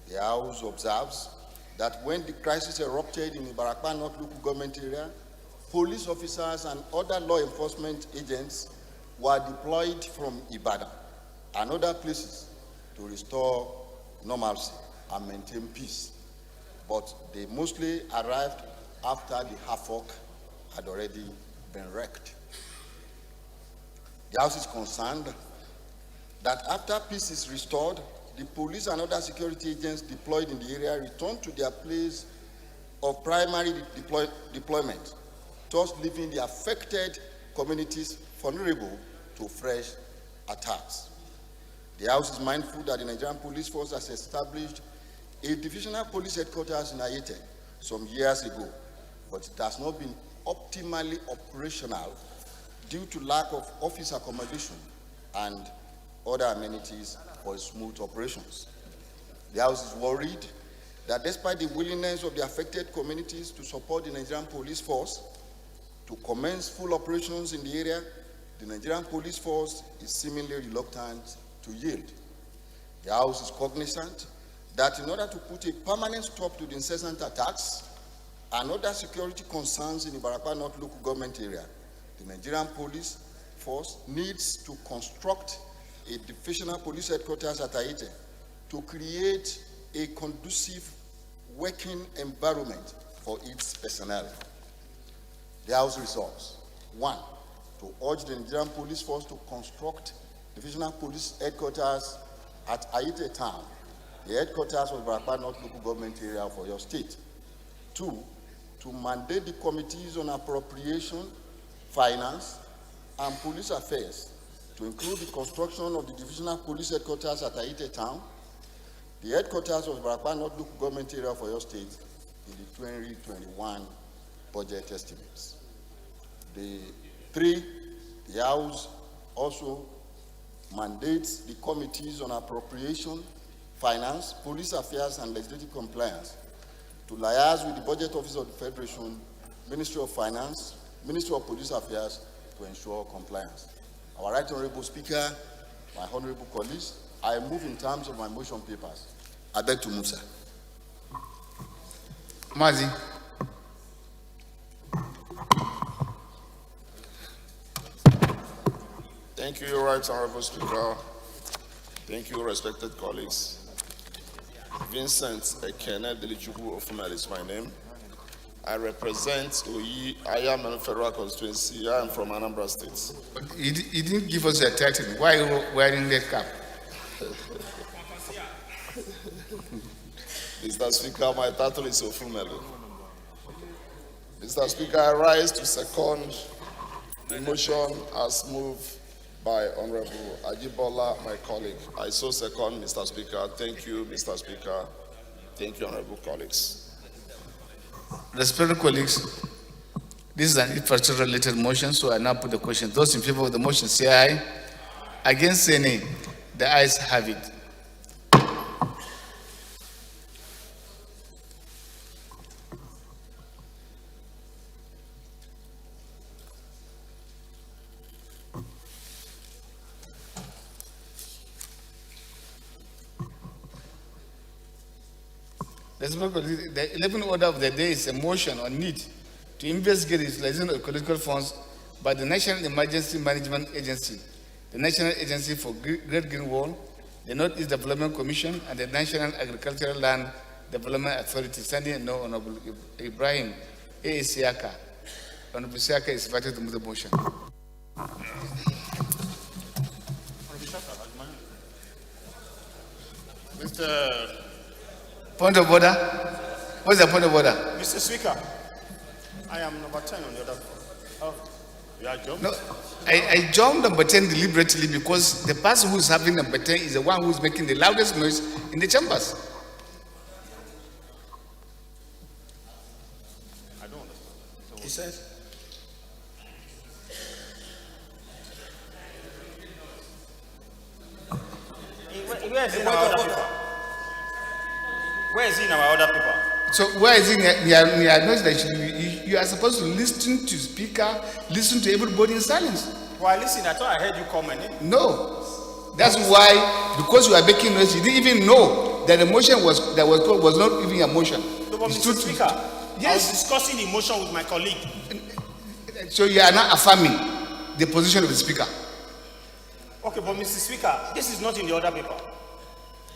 The House observes that when the crisis erupted in the Ibarapa North Local Government Area, police officers and other law enforcement agents were deployed from Ibadan and other places to restore normalcy and maintain peace. But they mostly arrived after the havoc had already been wreaked. The House is concerned that after peace is restored, the police and other security agents deployed in the area return to their place of primary deployment, thus leaving the affected communities vulnerable to fresh attacks. The House is mindful that the Nigerian Police Force has established a divisional police headquarters in Ayete some years ago, but it has not been optimally operational due to lack of office accommodation and other amenities for smooth operations. The House is worried that despite the willingness of the affected communities to support the Nigerian Police Force to commence full operations in the area, the Nigerian Police Force is seemingly reluctant to yield. The House is cognizant that in order to put a permanent stop to the incessant attacks and other security concerns in the Ibarapa North Local Government Area, the Nigerian Police Force needs to construct a divisional police headquarters at Ayete to create a conducive working environment for its personnel. The House resolves, 1, to urge the Nigerian Police Force to construct divisional police headquarters at Ayete Town, the headquarters of Ibarapa North Local Government Area of Oyo State. 2, to mandate the committees on appropriation, finance, and police affairs to include the construction of the divisional police headquarters at Ayete Town, the headquarters of Ibarapa North Local Government Area of Oyo State in the 2021 budget estimates. 3, the House also mandates the committees on appropriation, finance, police affairs, and legislative compliance to liaise with the Budget Office of the Federation, Ministry of Finance, Ministry of Police Affairs to ensure compliance. Our Right Honorable Speaker, my honorable colleagues, I move in terms of my motion papers. I beg to move, sir. Mazi. Thank you, Your Right Honorable Speaker. Thank you, respected colleagues. Vincent Ekene Delichubu Ofumel is my name. I represent Oyi Ayam Federal Constituency. I am from Anambra State. But he didn't give us a title. Why are you wearing that cap? Mr. Speaker, my title is Ofumelu. Mr. Speaker, I rise to second the motion as moved by Honorable Ajibola, my colleague. I so second, Mr. Speaker. Thank you, Mr. Speaker. Thank you, honorable colleagues. Respected colleagues, this is an infrastructure-related motion, so I now put the question. Those in favor of the motion say aye. Against say nay. The ayes have it. The 11th order of the day is a motion on need to investigate the utilization of political funds by the National Emergency Management Agency, the National Agency for Great Green Wall, the Northeast Development Commission, and the National Agricultural Land Development Authority, sending no Honorable Ibrahim A. Siaka. Honorable Siaka is invited to move the motion. Mr. Point of order. What's the point of order? Mr. Speaker, I am number 10 on the other. Oh, you are jumped? No, I jumped number 10 deliberately because the person who is having number 10 is the one who is making the loudest noise in the chambers. I don't understand. He said, where is it in our other paper? Where is it in our other paper? So where is it? You are supposed to listen to speaker, listen to everybody in silence. Well, listen, I thought I heard you comment. No, that's why, because you are making noise, you didn't even know that the motion was not even a motion. No, but Mr. Speaker, yes. I was discussing the motion with my colleague. So you are not affirming the position of the speaker. Okay, but Mr. Speaker, this is not in the other paper.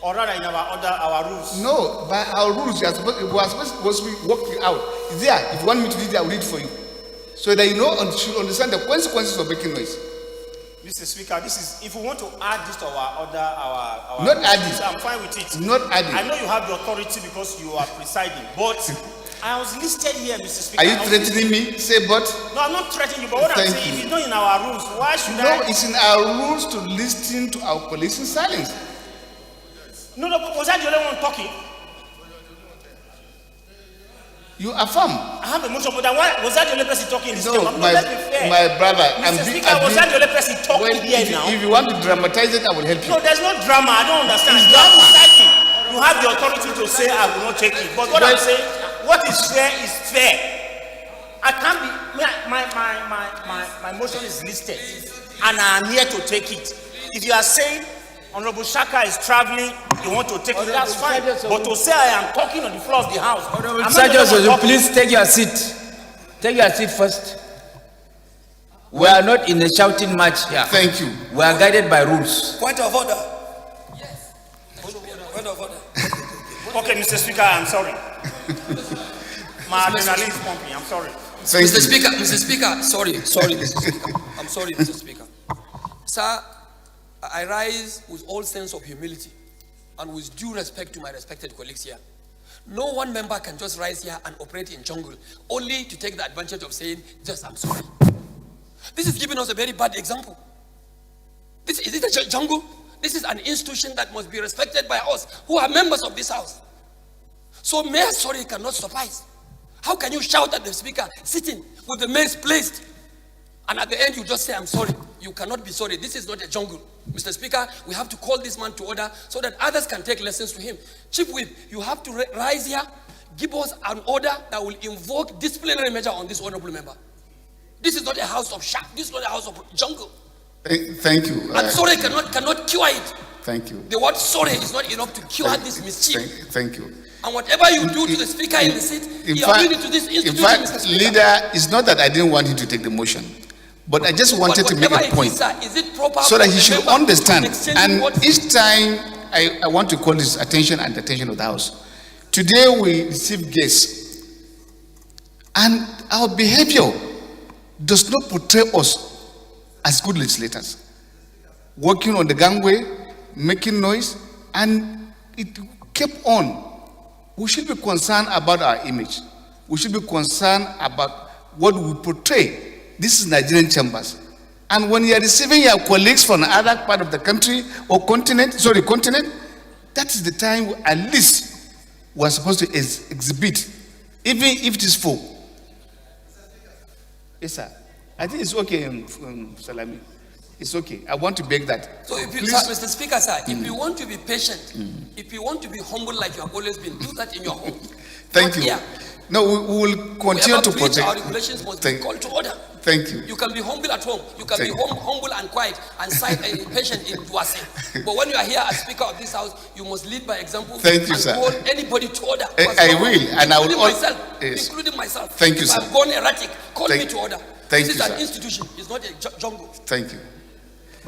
Or rather in our rules. No, by our rules, we are supposed to work it out. It's there. If you want me to read it, I will read it for you. So that you know and should understand the consequences of making noise. Mr. Speaker, this is, if we want to add this to our not add it. I'm fine with it. Not add it. I know you have the authority because you are presiding, but I was listed here, Mr. Speaker. Are you threatening me? Say but. No, I'm not threatening you, but what I'm saying, if it's not in our rules, why should I? No, it's in our rules to listen to our colleagues in silence. No, but was I the only one talking? You affirm. I have a motion, but was I the only person talking in this No, chamber? Let's be fair. my brother. Mr. Speaker, was I the only person talking here now? If you want to dramatize it, I will help you. No, there's no drama. I don't understand. You are presiding. You have the authority to say I will not take it. But what I'm saying, what is fair is fair. I can't be. My motion is listed, and I am here to take it. If you are saying Honorable Shaka is traveling, you want to take it, that's fine. But to say I am talking on the floor of the house, Honorable please take your seat. Take your seat first. We are not in a shouting match here. Thank you. We are guided by rules. Point of order. Yes. Point of order. Okay, Mr. Speaker, I'm sorry. My adrenaline is pumping. I'm sorry. Mr. Speaker, sorry, Mr. Speaker. I'm sorry, Mr. Speaker. Sir, I rise with all sense of humility and with due respect to my respected colleagues here. No one member can just rise here and operate in jungle only to take the advantage of saying, just I'm sorry. This is giving us a very bad example. Is it a jungle? This is an institution that must be respected by us who are members of this house. So mere sorry cannot suffice. How can you shout at the speaker sitting with the mace placed and at the end you just say I'm sorry? You cannot be sorry. This is not a jungle. Mr. Speaker, we have to call this man to order so that others can take lessons to him. Chief Whip, you have to rise here, give us an order that will invoke disciplinary measure on this honorable member. This is not a house of shark. This is not a house of jungle. Thank you. And sorry cannot cure it. Thank you. The word sorry is not enough to cure this mischief. Thank you. And whatever you do to the speaker in the seat, you are doing it to this institution, in fact, Mr. Speaker. leader, it's not that I didn't want him to take the motion, but I just wanted to make a point is it proper so that he for the should member understand. to exchange And words? each time I want to call his attention and the attention of the House. Today we receive guests, and our behavior does not portray us as good legislators. Walking on the gangway, making noise, and it kept on. We should be concerned about our image. We should be concerned about what we portray. This is Nigerian chambers. And when you are receiving your colleagues from another part of the country or continent, that is the time at least we are supposed to exhibit, even if it is full. Yes, sir. I think it's okay, Salami. It's okay. I want to beg that. So, Mr. Speaker, sir, if you want to be patient, if you want to be humble like you have always been, do that in your home. Thank you. Here. No, we will continue to Our protect. regulations must be called to order. Thank you. You can be humble at home. You can Thank be humble and quiet and cite a patient in Duase. But when you are here as Speaker of this House, you must lead by example. Thank you, and sir. call anybody to order. I will, and I will. Including myself. Yes. Including myself. Thank you, if sir. I've gone erratic, call me to order. Thank this you, is sir. an institution. It's not a jungle. Thank you.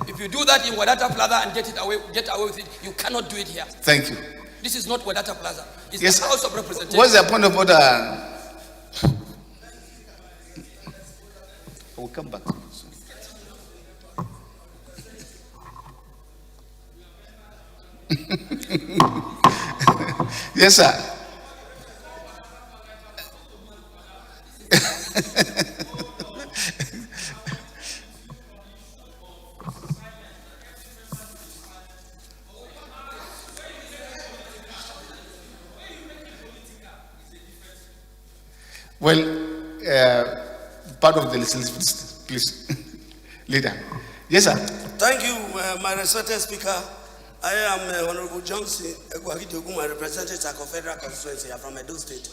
If you do that in Wadata Plaza and get away with it, you cannot do it here. Thank you. This is not Wadata Plaza. It's Yes, the House of Representatives. what's the point of order? We'll come back. Yes, sir. Well, part of the list, please. Leader. Yes, sir. Thank you, my respected Speaker. I am Honorable Johnson Egwagidogun, my representative of Federal Constituency from Edo State.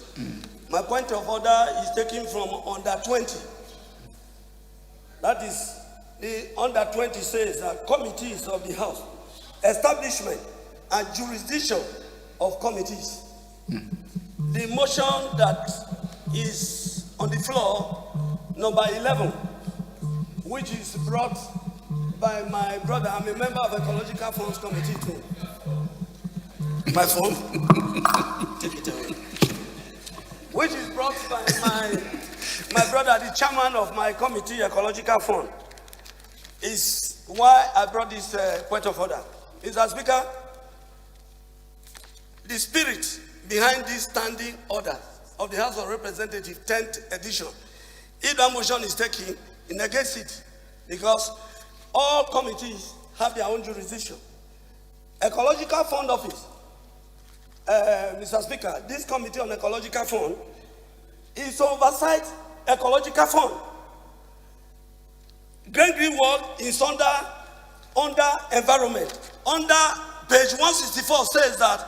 My point of order is taken from under 20. That is, the under 20 says that committees of the House, establishment and jurisdiction of committees. The motion that is on the floor, number 11, which is brought by my brother. I'm a member of Ecological Funds Committee too. My phone. Take it away. Which is brought by my brother, the chairman of my committee, Ecological Fund. Is why I brought this point of order. Mr. Speaker, the spirit behind this standing order of the House of Representatives 10th edition, if that motion is taken, it negates it, because all committees have their own jurisdiction. Ecological Fund Office, Mr. Speaker, this committee on Ecological Fund is to oversight Ecological Fund. Green Wall is under environment. Under page 164 says that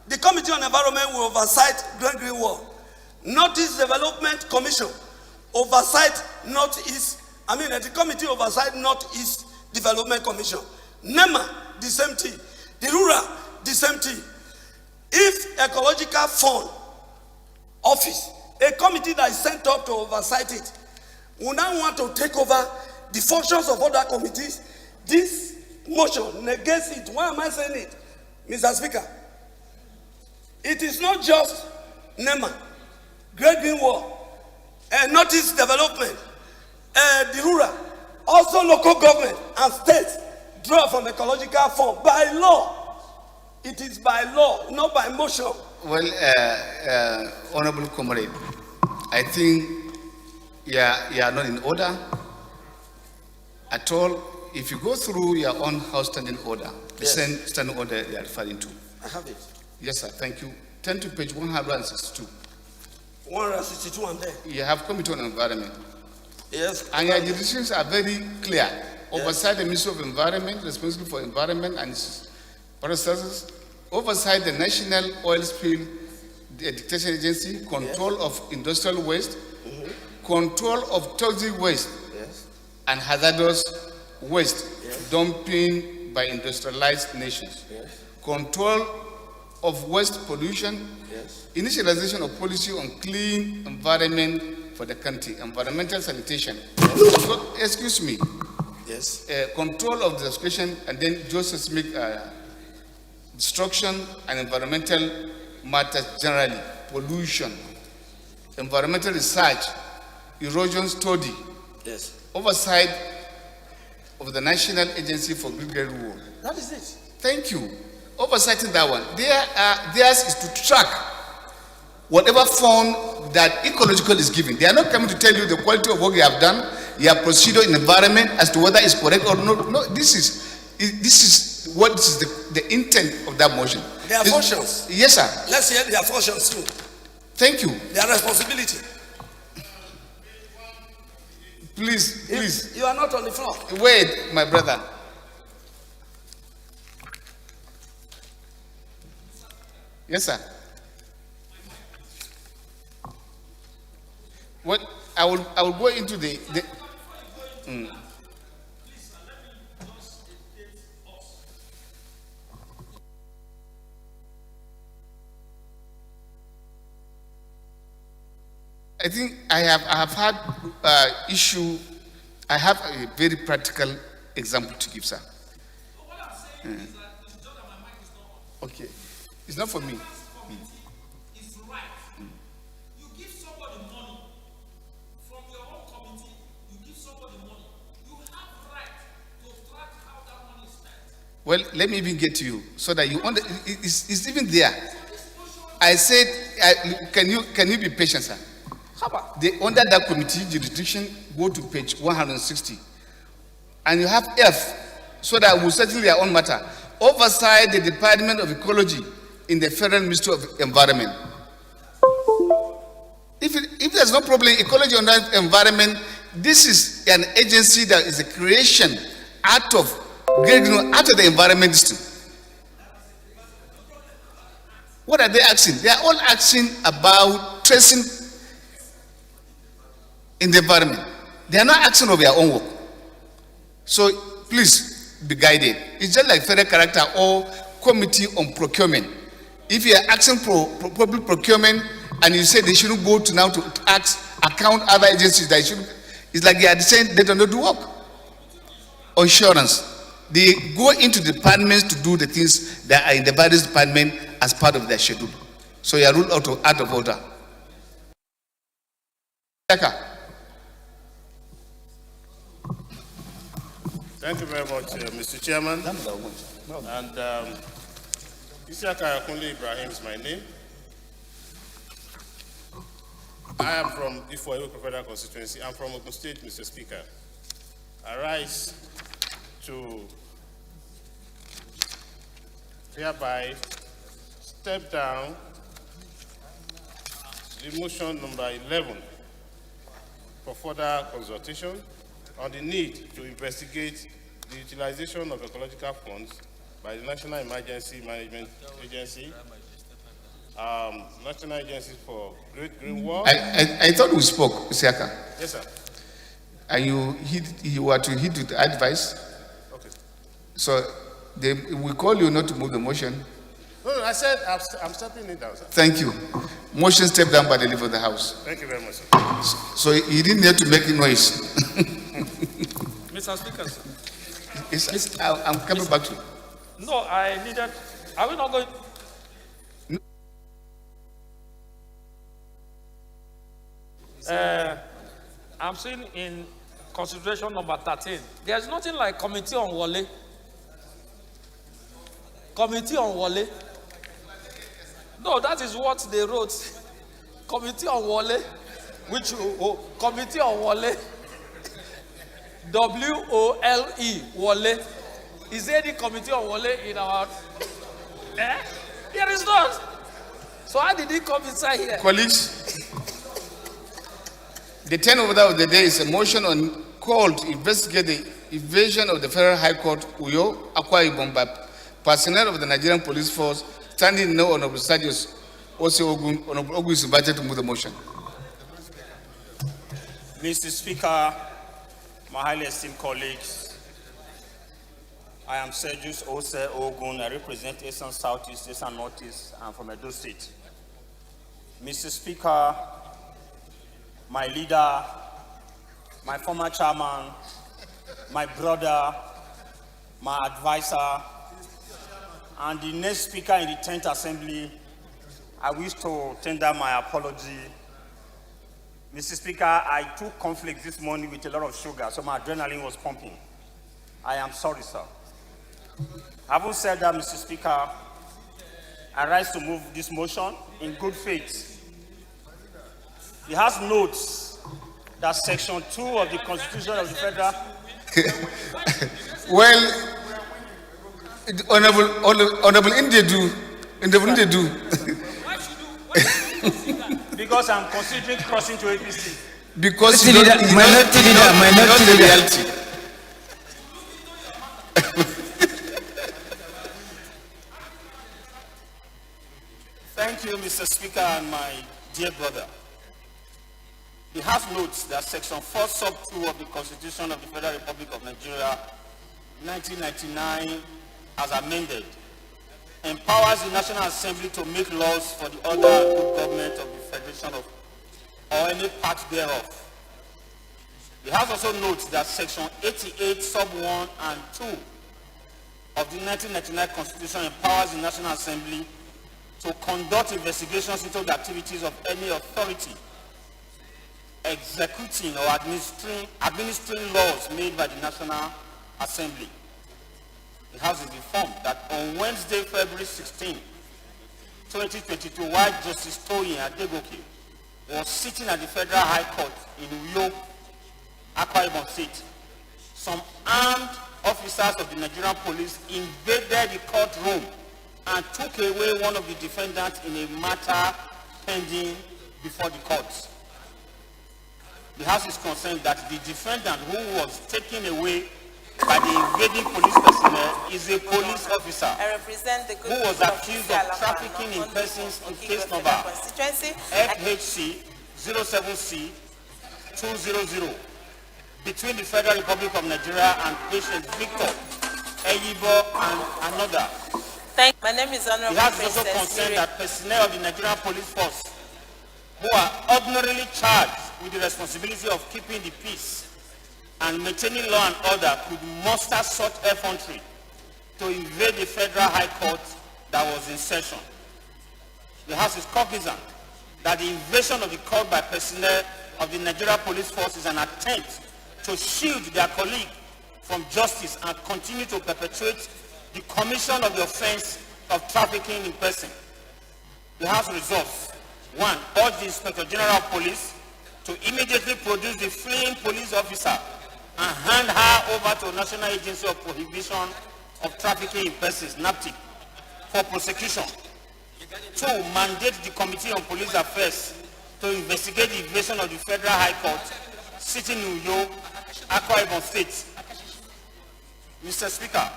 the Committee on Environment will oversight Green Wall. Northeast Development Commission oversight Northeast. The Committee oversight Northeast Development Commission. NEMA, the same thing. The rural, the same thing. If Ecological Fund Office, a committee that is sent up to oversight it, will now want to take over the functions of other committees, this motion negates it. Why am I saying it, Mr. Speaker? It is not just NEMA, Great Green Wall, Northeast Development, the rural, also local government and states draw from Ecological Fund by law. It is by law, not by motion. Well, Honorable Comrade, I think you are not in order at all. If you go through your own House standing order, the same standing order you are referring to. I have it. Yes, sir. Thank you. Turn to page 162. 162, I'm there. You have Committee on Environment. Yes. And your decisions are very clear. Oversight the Ministry of Environment, responsible for environment and its processes. Oversight the National Oil Spill Detection Agency, control of industrial waste, control of toxic waste, and hazardous waste, dumping by industrialized nations, control of waste pollution, initialization of policy on clean environment for the country, environmental sanitation. Excuse me. Yes. Control of the discussion, and then geoseismic destruction and environmental matters generally, pollution, environmental research, erosion study, oversight of the National Agency for Green Wall. That is it. Thank you. Oversighting that one. Theirs is to track whatever fund that ecological is giving. They are not coming to tell you the quality of work you have done, your procedure in environment as to whether it's correct or not. No, this is what is the intent of that motion. Their functions. Yes, sir. Let's hear their functions too. Thank you. Their responsibility. Please. You are not on the floor. Wait, my brother. Yes, sir. What I will go into the I think I have had issue. I have a very practical example to give, sir. Okay, it's not for me. Well, let me even get to you so that you it's even there. I said, can you be patient, sir? Under that committee jurisdiction, go to page 160, and you have F, so that we'll settle their own matter. Oversight the Department of Ecology in the Federal Ministry of Environment. If there's no problem, ecology and environment, this is an agency that is a creation out of the environment system. What are they asking? They are all asking about tracing in the environment. They are not asking of their own work. So please be guided. It's just like federal character or committee on procurement. If you are asking for public procurement and you say they shouldn't go to now to account other agencies that should, it's like they are saying they don't do work. Insurance. They go into departments to do the things that are in the various departments as part of their schedule. So you are ruled out of order. Thank you very much, Mr. Chairman. And Isiaka Akunle Ibrahim is my name. I am from Ifo Federal Constituency. I'm from Ogun State, Mr. Speaker. I rise to hereby step down the motion number 11 for further consultation on the need to investigate the utilization of ecological funds by the National Emergency Management Agency, National Agency for Great Green Wall. I thought we spoke, Isiaka. Yes, sir. And you were to heed the advice. Okay. So we call you not to move the motion. No, I said I'm stepping it down, sir. Thank you. Motion stepped down by the leader of the House. Thank you very much, sir. So you didn't need to make noise. Mr. Speaker, sir. I'm coming back to you. No, I needed. Are we not going? I'm seeing in consideration number 13. There's nothing like committee on Wale. Committee on Wale. No, that is what they wrote. Committee on Wale, which committee on Wale. W-O-L-E, Wale. Is there any committee on Wale in our? There is not. So how did he come inside here? Colleagues, the 10th order of the day is a motion on call to investigate the evasion of the Federal High Court, Uyo, Akwa Ibom, by personnel of the Nigerian Police Force, standing no Honorable Sergius Ose Ogun. Honorable Ogun is invited to move the motion. Mr. Speaker, my highly esteemed colleagues, I am Sergius Ose Ogun. I represent Eastern Southeast, Eastern Northeast. I'm from Edo State. Mr. Speaker, my leader, my former chairman, my brother, my advisor, and the next speaker in the 10th Assembly, I wish to tender my apology. Mr. Speaker, I took conflict this morning with a lot of sugar, so my adrenaline was pumping. I am sorry, sir. Having said that, Mr. Speaker, I rise to move this motion in good faith. It has notes that Section 2 of the Constitution of the Federal... Well, Honorable Indedu. Because I'm considering crossing to APC. Because you don't know the reality. Thank you, Mr. Speaker, and my dear brother. The House notes that Section 4, Sub 2 of the Constitution of the Federal Republic of Nigeria, 1999, as amended, empowers the National Assembly to make laws for the order and good government of the Federation of, or any part thereof. The House also notes that Section 88, Sub 1 and 2 of the 1999 Constitution empowers the National Assembly to conduct investigations into the activities of any authority executing or administering laws made by the National Assembly. The House is informed that on Wednesday, February 16, 2022, while Justice Toyin Adegoke was sitting at the Federal High Court in Uyo, Akwa Ibom State, some armed officers of the Nigerian police invaded the courtroom and took away one of the defendants in a matter pending before the courts. The House is concerned that the defendant who was taken away by the invading police personnel is a police officer I represent the good who was people accused of trafficking in persons in case number FHC 07C 200 between the Federal Republic of Nigeria and patient Victor Eyibo and another. My name is Honorable The House is also Princess concerned Miriam. that personnel of the Nigerian Police Force who are ordinarily charged with the responsibility of keeping the peace and maintaining law and order could muster such effrontery to invade the Federal High Court that was in session. The House is cognizant that the invasion of the court by personnel of the Nigerian Police Force is an attempt to shield their colleague from justice and continue to perpetuate the commission of the offense of trafficking in person. The House resolves: 1. Urge the Inspector General of Police to immediately produce the fleeing police officer and hand her over to National Agency of Prohibition of Trafficking in Persons, NAPTIP, for prosecution. 2. Mandate the Committee on Police Affairs to investigate the invasion of the Federal High Court sitting in Uyo, Akwa Ibom State. Mr. Speaker,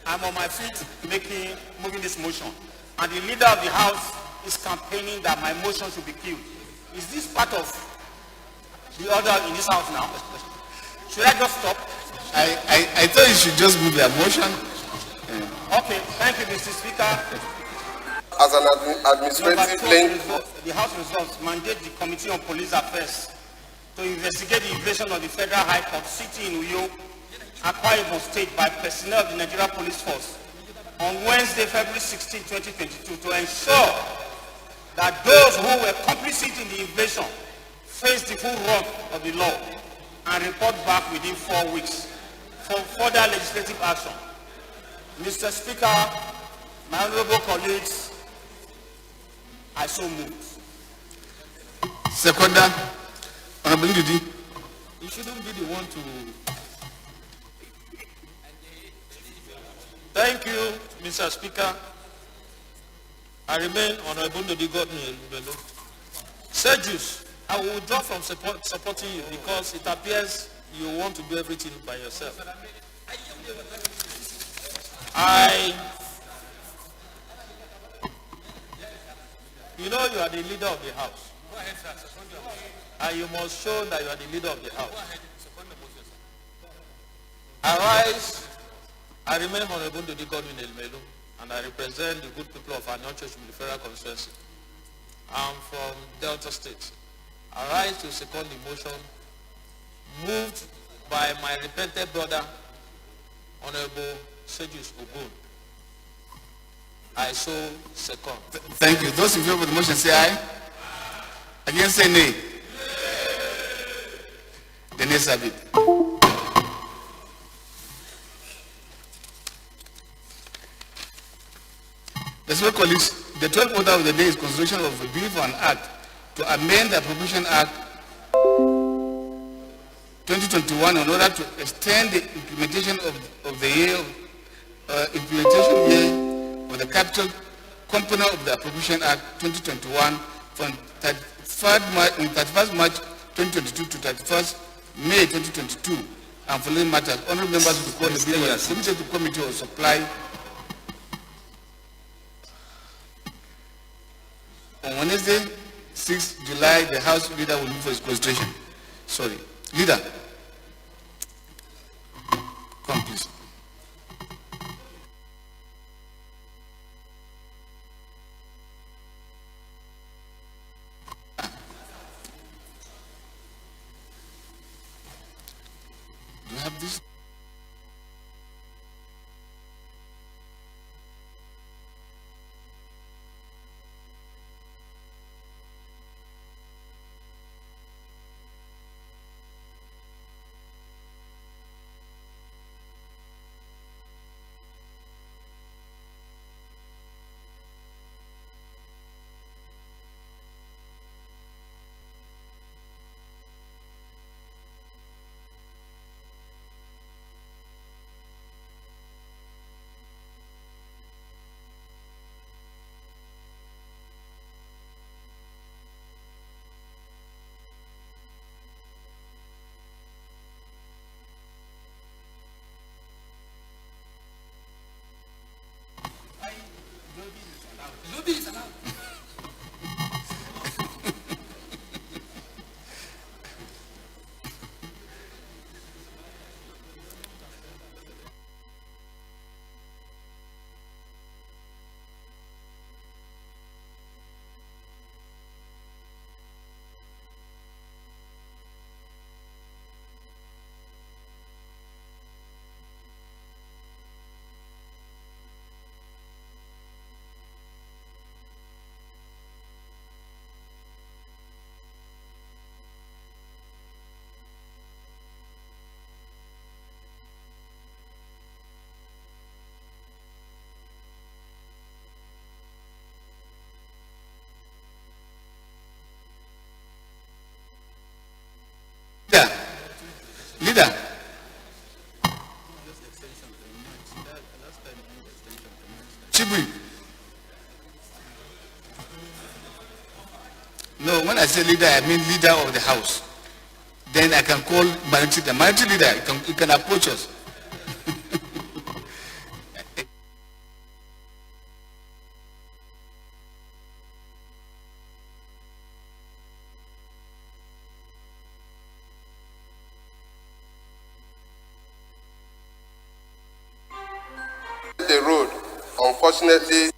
I'm on my feet moving this motion, and the leader of the House is campaigning that my motion should be killed. Is this part of the order in this House now? Should I just stop? I thought you should just move your motion. Okay, thank you, Mr. Speaker. As an administrative link, The House resolves mandate the Committee on Police Affairs to investigate the invasion of the Federal High Court sitting in Uyo, Akwa Ibom State by personnel of the Nigerian Police Force on Wednesday, February 16, 2022, to ensure that those who were complicit in the invasion face the full wrath of the law and report back within 4 weeks for further legislative action. Mr. Speaker, my honorable colleagues, I so move. Seconder, Honorable Ndidi. You shouldn't be the one to. Thank you, Mr. Speaker. I remain Honorable Ndidi Godwin Bello. Sergius, I will withdraw from supporting you because it appears you want to do everything by yourself. You know you are the leader of the House. And you must show that you are the leader of the House. I rise, I remain Honorable Ndidi Godwin Elmelu, and I represent the good people of our Church in the Federal Constituency. I'm from Delta State. I rise to second the motion moved by my repentant brother, Honorable Sergius Ogun. I so second. Thank you. Those in favor of the motion say aye. Against say nay. The nays have it. Respected colleagues, the 12th order of the day is consideration of a bill for an act to amend the Appropriation Act 2021 in order to extend the implementation of the year implementation year of the capital component of the Appropriation Act 2021 from 31st March 2022 to 31st May 2022 and following matters. Honorable members of the court, the bill was submitted to the Committee of Supply on Wednesday, 6th July, the House Leader will move for his constitution. Sorry. Leader. Come, please. Do you have this? Leader. Chibri. No, when I say leader, I mean leader of the house. Then I can call minority leader. Minority leader, you can approach us. The road, unfortunately,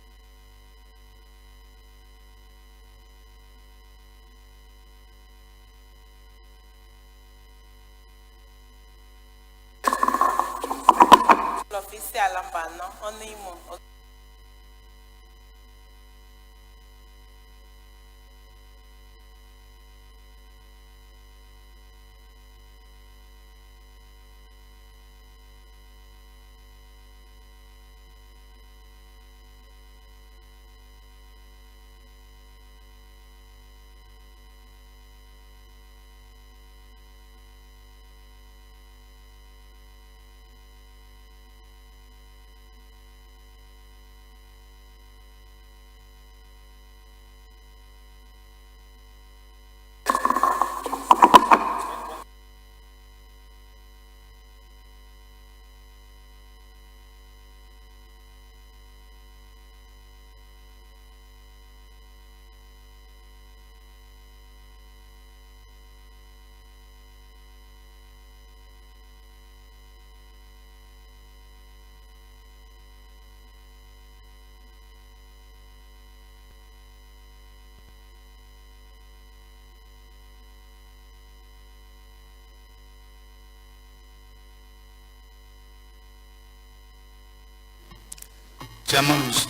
Chairman rules.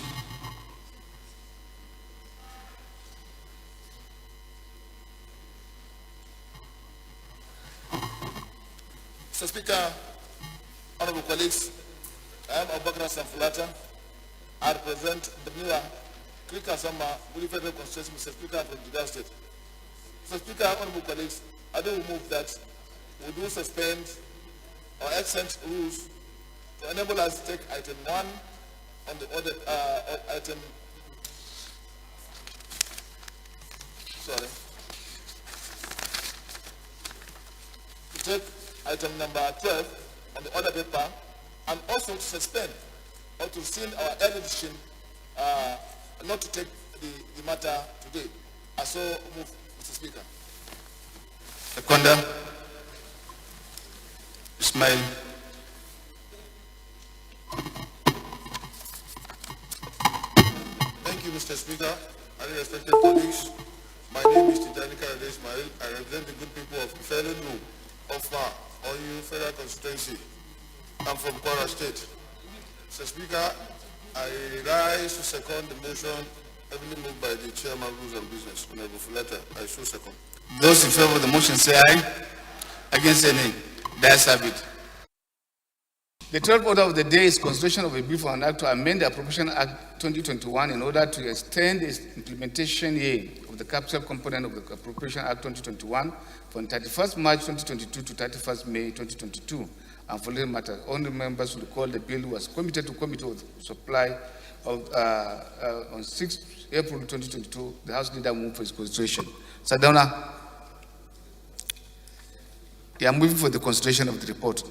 Mr. Speaker, honorable colleagues, I am Abubakar Samfulata. I represent the new Krika Sama, Buri Federal Constituency, Mr. Speaker, from Jigawa State. Mr. Speaker, honorable colleagues, I do move that we do suspend or extend rules to enable us to take item 1 on the order, item, sorry, to take item number 12 on the order paper, and also to suspend or to send our early decision not to take the matter today. I so move, Mr. Speaker. Seconder. Ismail. Thank you, Mr. Speaker. Highly respected colleagues, my name is Tijanika Ismail. I represent the good people of Felenu, Ofma, Oyu Federal Constituency. I'm from Kwara State. Mr. Speaker, I rise to second the motion heavily moved by the Chairman Rules and Business, Honorable Fulata. I so second. Those in favor of the motion say aye. Against say nay. The ayes have it. The 12th order of the day is consideration of a bill for an act to amend the Appropriation Act 2021 in order to extend the implementation year of the capital component of the Appropriation Act 2021 from 31st March 2022 to 31st May 2022. And for little matter, only members will recall the bill was committed to Committee of Supply on 6th April 2022. The House Leader moved for its consideration. Sadona, you are moving for the consideration of the report.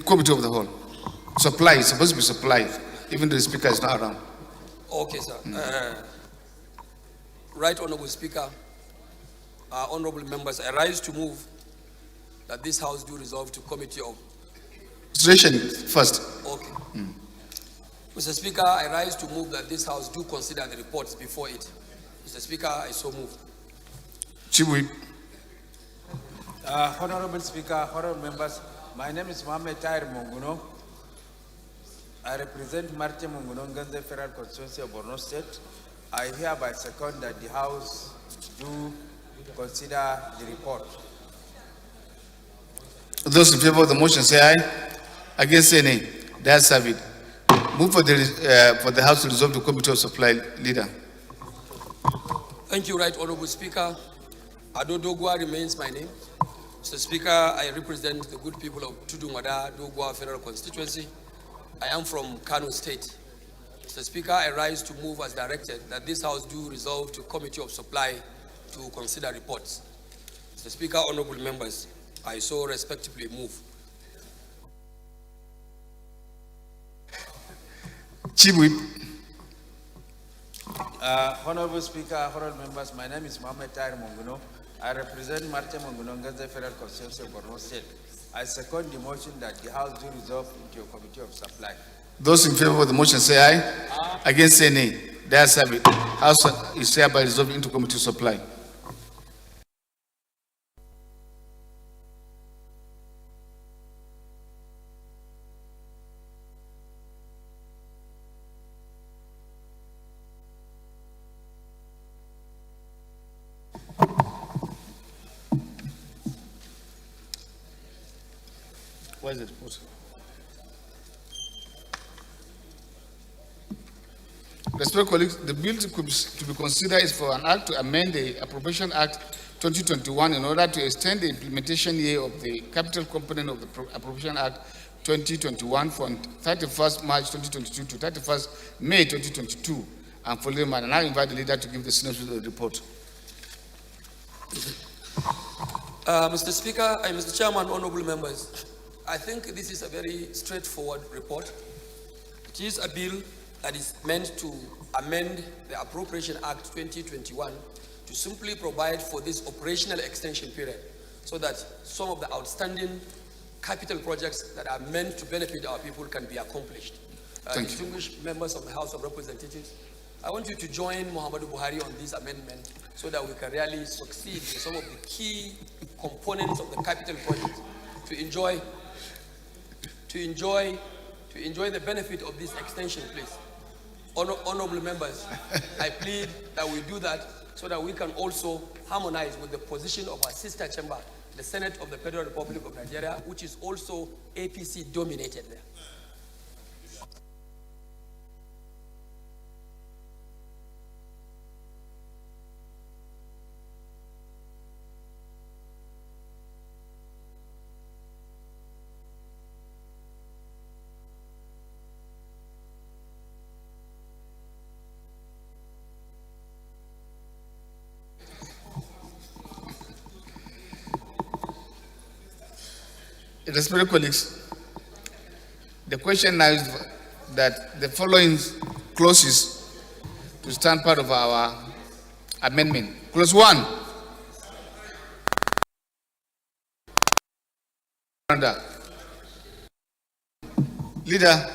Committee of the whole. Supply is supposed to be supplied, even though the Speaker is not around. Okay, sir. Right Honorable Speaker, honorable members, I rise to move that this House do resolve to Committee of Consideration first. Okay. Mr. Speaker, I rise to move that this House do consider the reports before it. Mr. Speaker, I so move. Chibui. Honorable Speaker, honorable members, my name is Mohamed Tahir Monguno. I represent Marte Monguno Nganze Federal Constituency of Borno State. I hereby second that the House do consider the report. Those in favor of the motion say aye. Against say nay. The ayes have it. Move for the House to resolve the Committee of Supply. Leader. Thank you, Right Honorable Speaker. Ado Dogwa remains my name. Mr. Speaker, I represent the good people of Tudungwada Dogwa Federal Constituency. I am from Kano State. Mr. Speaker, I rise to move as directed that this House do resolve to Committee of Supply to consider reports. Mr. Speaker, honorable members, I so respectively move. Chief Whip. Honorable Speaker, honorable members, my name is Mohamed Tahir Monguno. I represent Marte Monguno Nganze Federal Constituency of Borno State. I second the motion that the House do resolve into a Committee of Supply. Those in favor of the motion say aye. Against say nay. The ayes have it. House is hereby resolved into Committee of Supply. Where is it? Respected colleagues, the bill to be considered is for an act to amend the Appropriation Act 2021 in order to extend the implementation year of the capital component of the Appropriation Act 2021 from 31st March 2022 to 31st May 2022. And for the matter, I invite the leader to give the synopsis of the report. Mr. Speaker and Mr. Chairman, honorable members, I think this is a very straightforward report. It is a bill that is meant to amend the Appropriation Act 2021 to simply provide for this operational extension period so that some of the outstanding capital projects that are meant to benefit our people can be accomplished. Distinguished members of the House of Representatives, I want you to join Muhammadu Buhari on this amendment so that we can really succeed in some of the key components of the capital project to enjoy the benefit of this extension, please. Honorable members, I plead that we do that so that we can also harmonize with the position of our sister chamber, the Senate of the Federal Republic of Nigeria, which is also APC dominated there. Respected colleagues, the question now is that the following clauses to stand part of our amendment. Clause 1. Leader.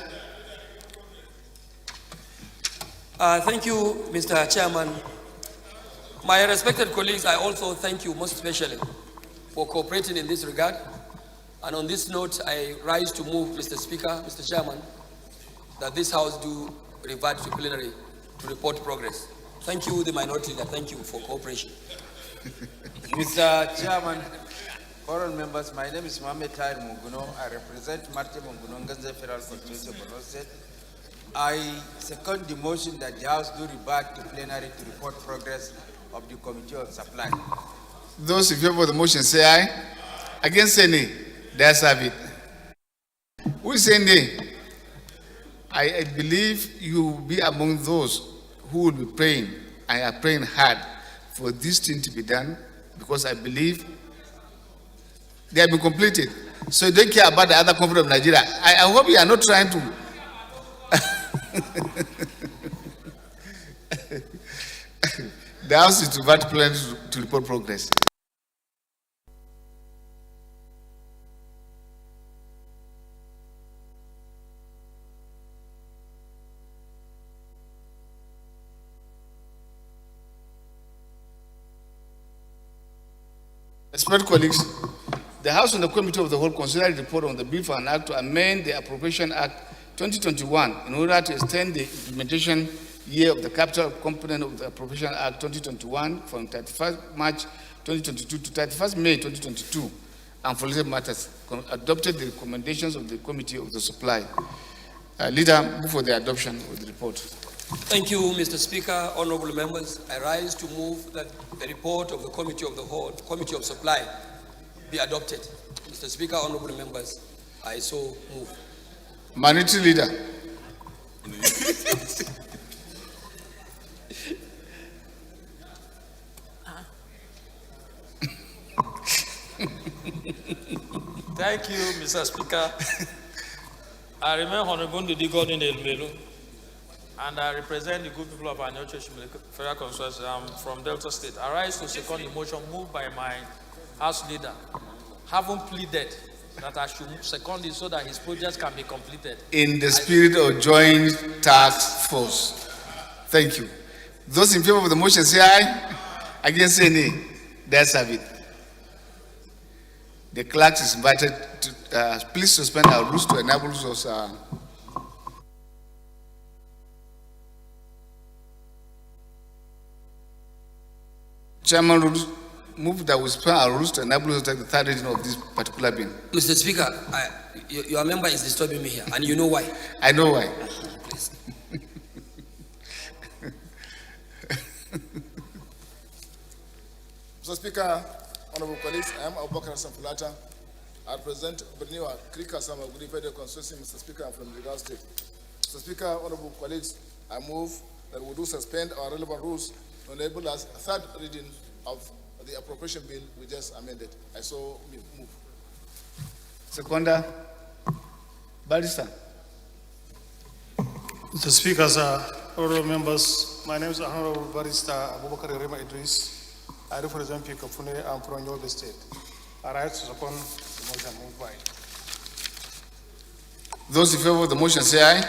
Thank you, Mr. Chairman. My respected colleagues, I also thank you most especially for cooperating in this regard. And on this note, I rise to move, Mr. Speaker, Mr. Chairman, that this House do revert to plenary to report progress. Thank you, the minority leader. Thank you for cooperation. Mr. Chairman, foreign members, my name is Mohamed Tahir Munguno. I represent Marte Munguno, Nganze Federal Constituency of Borno State. I second the motion that the House do revert to plenary to report progress of the Committee on Supply. Those in favor of the motion say aye. Against say nay. That's have it. Who is saying nay? I believe you will be among those who will be praying and are praying hard for this thing to be done, because I believe they have been completed. So you don't care about the other country of Nigeria. I hope you are not trying to. The House is to revert plenary to report progress. Respected colleagues, the House and the Committee of the Whole considered the report on the bill for an act to amend the Appropriation Act 2021 in order to extend the implementation year of the capital component of the Appropriation Act 2021 from 31st March 2022 to 31st May 2022, and for related matters, adopted the recommendations of the Committee of the Supply. Leader, move for the adoption of the report. Thank you, Mr. Speaker, honorable members. I rise to move that the report of the Committee of the Whole, Committee of Supply, be adopted. Mr. Speaker, honorable members, I so move. Minority Leader. Thank you, Mr. Speaker. I remain Honorable Ndidi Godwin Elmelu, and I represent the good people of our Church Federal Constituency. I'm from Delta State. I rise to second the motion moved by my House leader, having pleaded that I should second it so that his projects can be completed. In the spirit of joint task force. Thank you. Those in favor of the motion say aye. Against say nay. That's have it. The clerk is invited to please suspend our rules to enable us. Chairman rules move that we suspend our rules to enable us to take the third reading of this particular bill. Mr. Speaker, your member is disturbing me here, and you know why. I know why. Mr. Speaker, honorable colleagues, I am Abubakar Samfulata. I represent Berniwa Krika Sama Gudi Federal Constituency. Mr. Speaker, I'm from Jigawa State. Mr. Speaker, honorable colleagues, I move that we do suspend our relevant rules to enable us a third reading of the appropriation bill we just amended. I so move. Seconder, Barrister. Mr. Speaker, sir, honorable members, my name is Honorable Barrister Abubakar Rema Idris. I represent Pikafune. I'm from Yobe State. I rise to support the motion moved by. Those in favor of the motion say aye.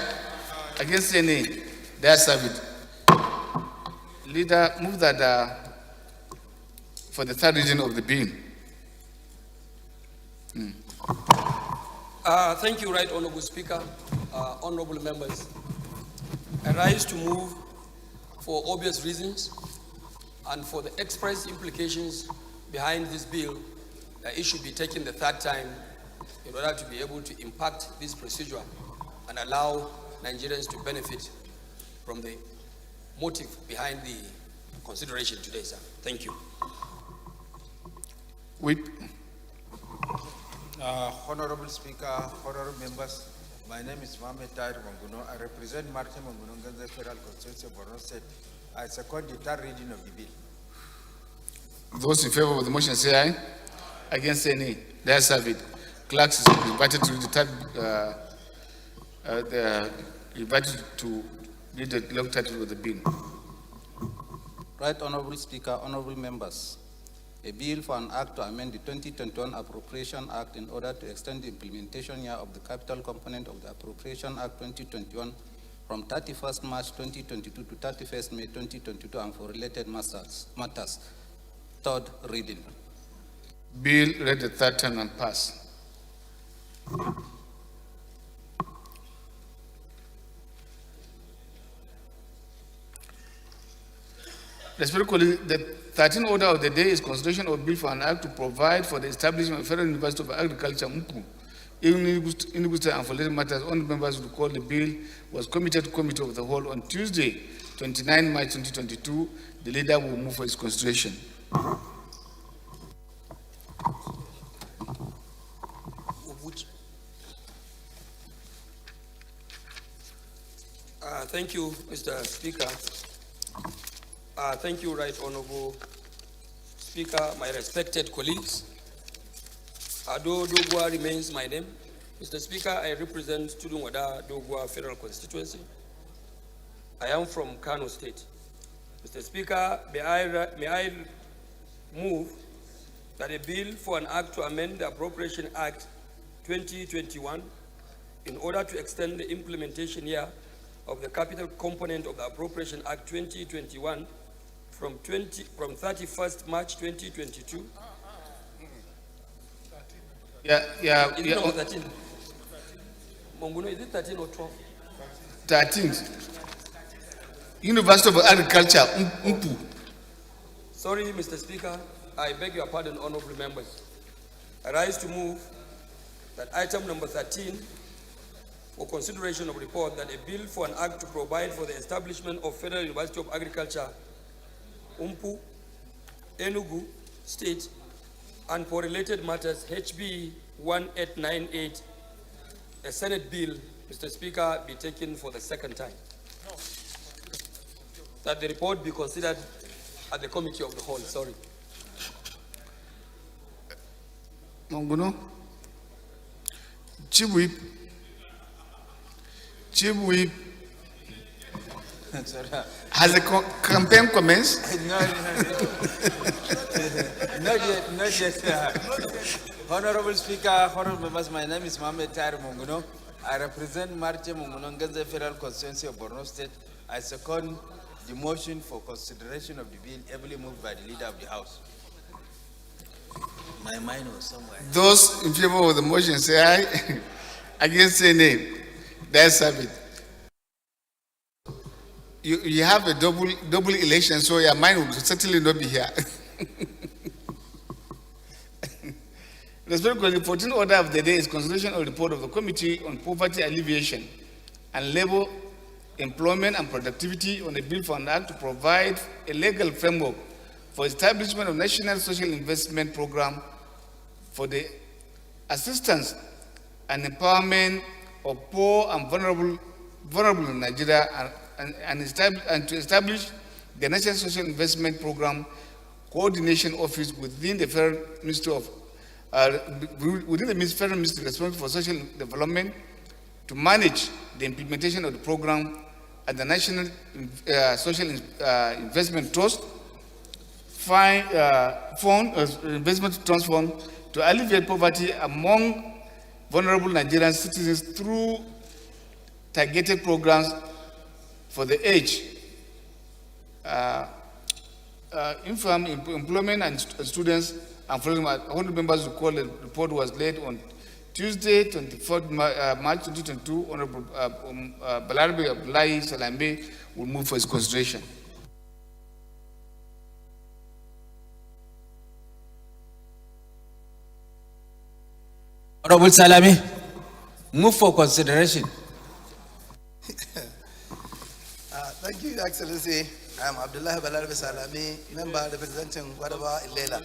Against say nay. That's have it. Leader, move that for the third reading of the bill. Thank you, Right Honorable Speaker, honorable members. I rise to move for obvious reasons and for the express implications behind this bill that it should be taken the third time in order to be able to impact this procedure and allow Nigerians to benefit from the motive behind the consideration today, sir. Thank you. Honorable Speaker, honorable members, my name is Mohamed Tahir Monguno. I represent Marte Monguno, Nganze Federal Constituency of Borno State. I second the third reading of the bill. Those in favor of the motion say aye. Against say nay. That's have it. Clerks is invited to read the third, invited to read the long title of the bill. Right Honorable Speaker, honorable members, a bill for an act to amend the 2021 Appropriation Act in order to extend the implementation year of the capital component of the Appropriation Act 2021 from 31st March 2022 to 31st May 2022 and for related matters. Third reading. Bill read the third time and pass. Respected colleagues, the 13th order of the day is consideration of bill for an act to provide for the establishment of Federal University of Agriculture, Mpu, in State and for related matters. All members who call the bill was committed to Committee of the Whole on Tuesday, 29 March 2022. The leader will move for its consideration. Thank you, Mr. Speaker. Thank you, Right Honorable Speaker, my respected colleagues. Ado Dogwa remains my name. Mr. Speaker, I represent Tudunwada Dogwa Federal Constituency. I am from Kano State. Mr. Speaker, may I move that a bill for an act to amend the Appropriation Act 2021 in order to extend the implementation year of the capital component of the Appropriation Act 2021 from 31st March 2022. Yeah. Is it number 13? Monguno, is it 13 or 12? 13th. University of Agriculture, Mpu. Sorry, Mr. Speaker. I beg your pardon, honorable members. I rise to move that item number 13 for consideration of report that a bill for an act to provide for the establishment of Federal University of Agriculture, Umpu, Enugu State, and for related matters, HB 1898, a Senate bill, Mr. Speaker, be taken for the second time. That the report be considered at the Committee of the Whole, sorry. Monguno, Chief Whip, has the campaign commenced? Not yet. Honorable Speaker, honorable members, my name is Mohamed Tahir Monguno. I represent Marche Monguno Nganze Federal Constituency of Borno State. I second the motion for consideration of the bill ably moved by the Leader of the House. My mind was somewhere. Those in favor of the motion say aye. Against say nay. That's it. You have a double election, so your mind will certainly not be here. Respected, the 14th order of the day is consideration of the report of the Committee on Poverty Alleviation and Labor, Employment and Productivity on a bill for an act to provide a legal framework for establishment of National Social Investment Program for the assistance and empowerment of poor and vulnerable in Nigeria and to establish the National Social Investment Program Coordination Office within the Federal Ministry of Federal Ministry responsible for social development to manage the implementation of the program at the National Social Investment Trust Investment Trust Fund to alleviate poverty among vulnerable Nigerian citizens through targeted programs for the age, infirm, employment and students. And following 100 members recall the report was laid on Tuesday, 24th March 2022. Honorable Balarabe Abdullahi Salambe will move for his consideration. Honorable Salami, move for consideration. Thank you, Your Excellency. I am Abdullah Balarabe Salami, member representing Wadaba Ilela.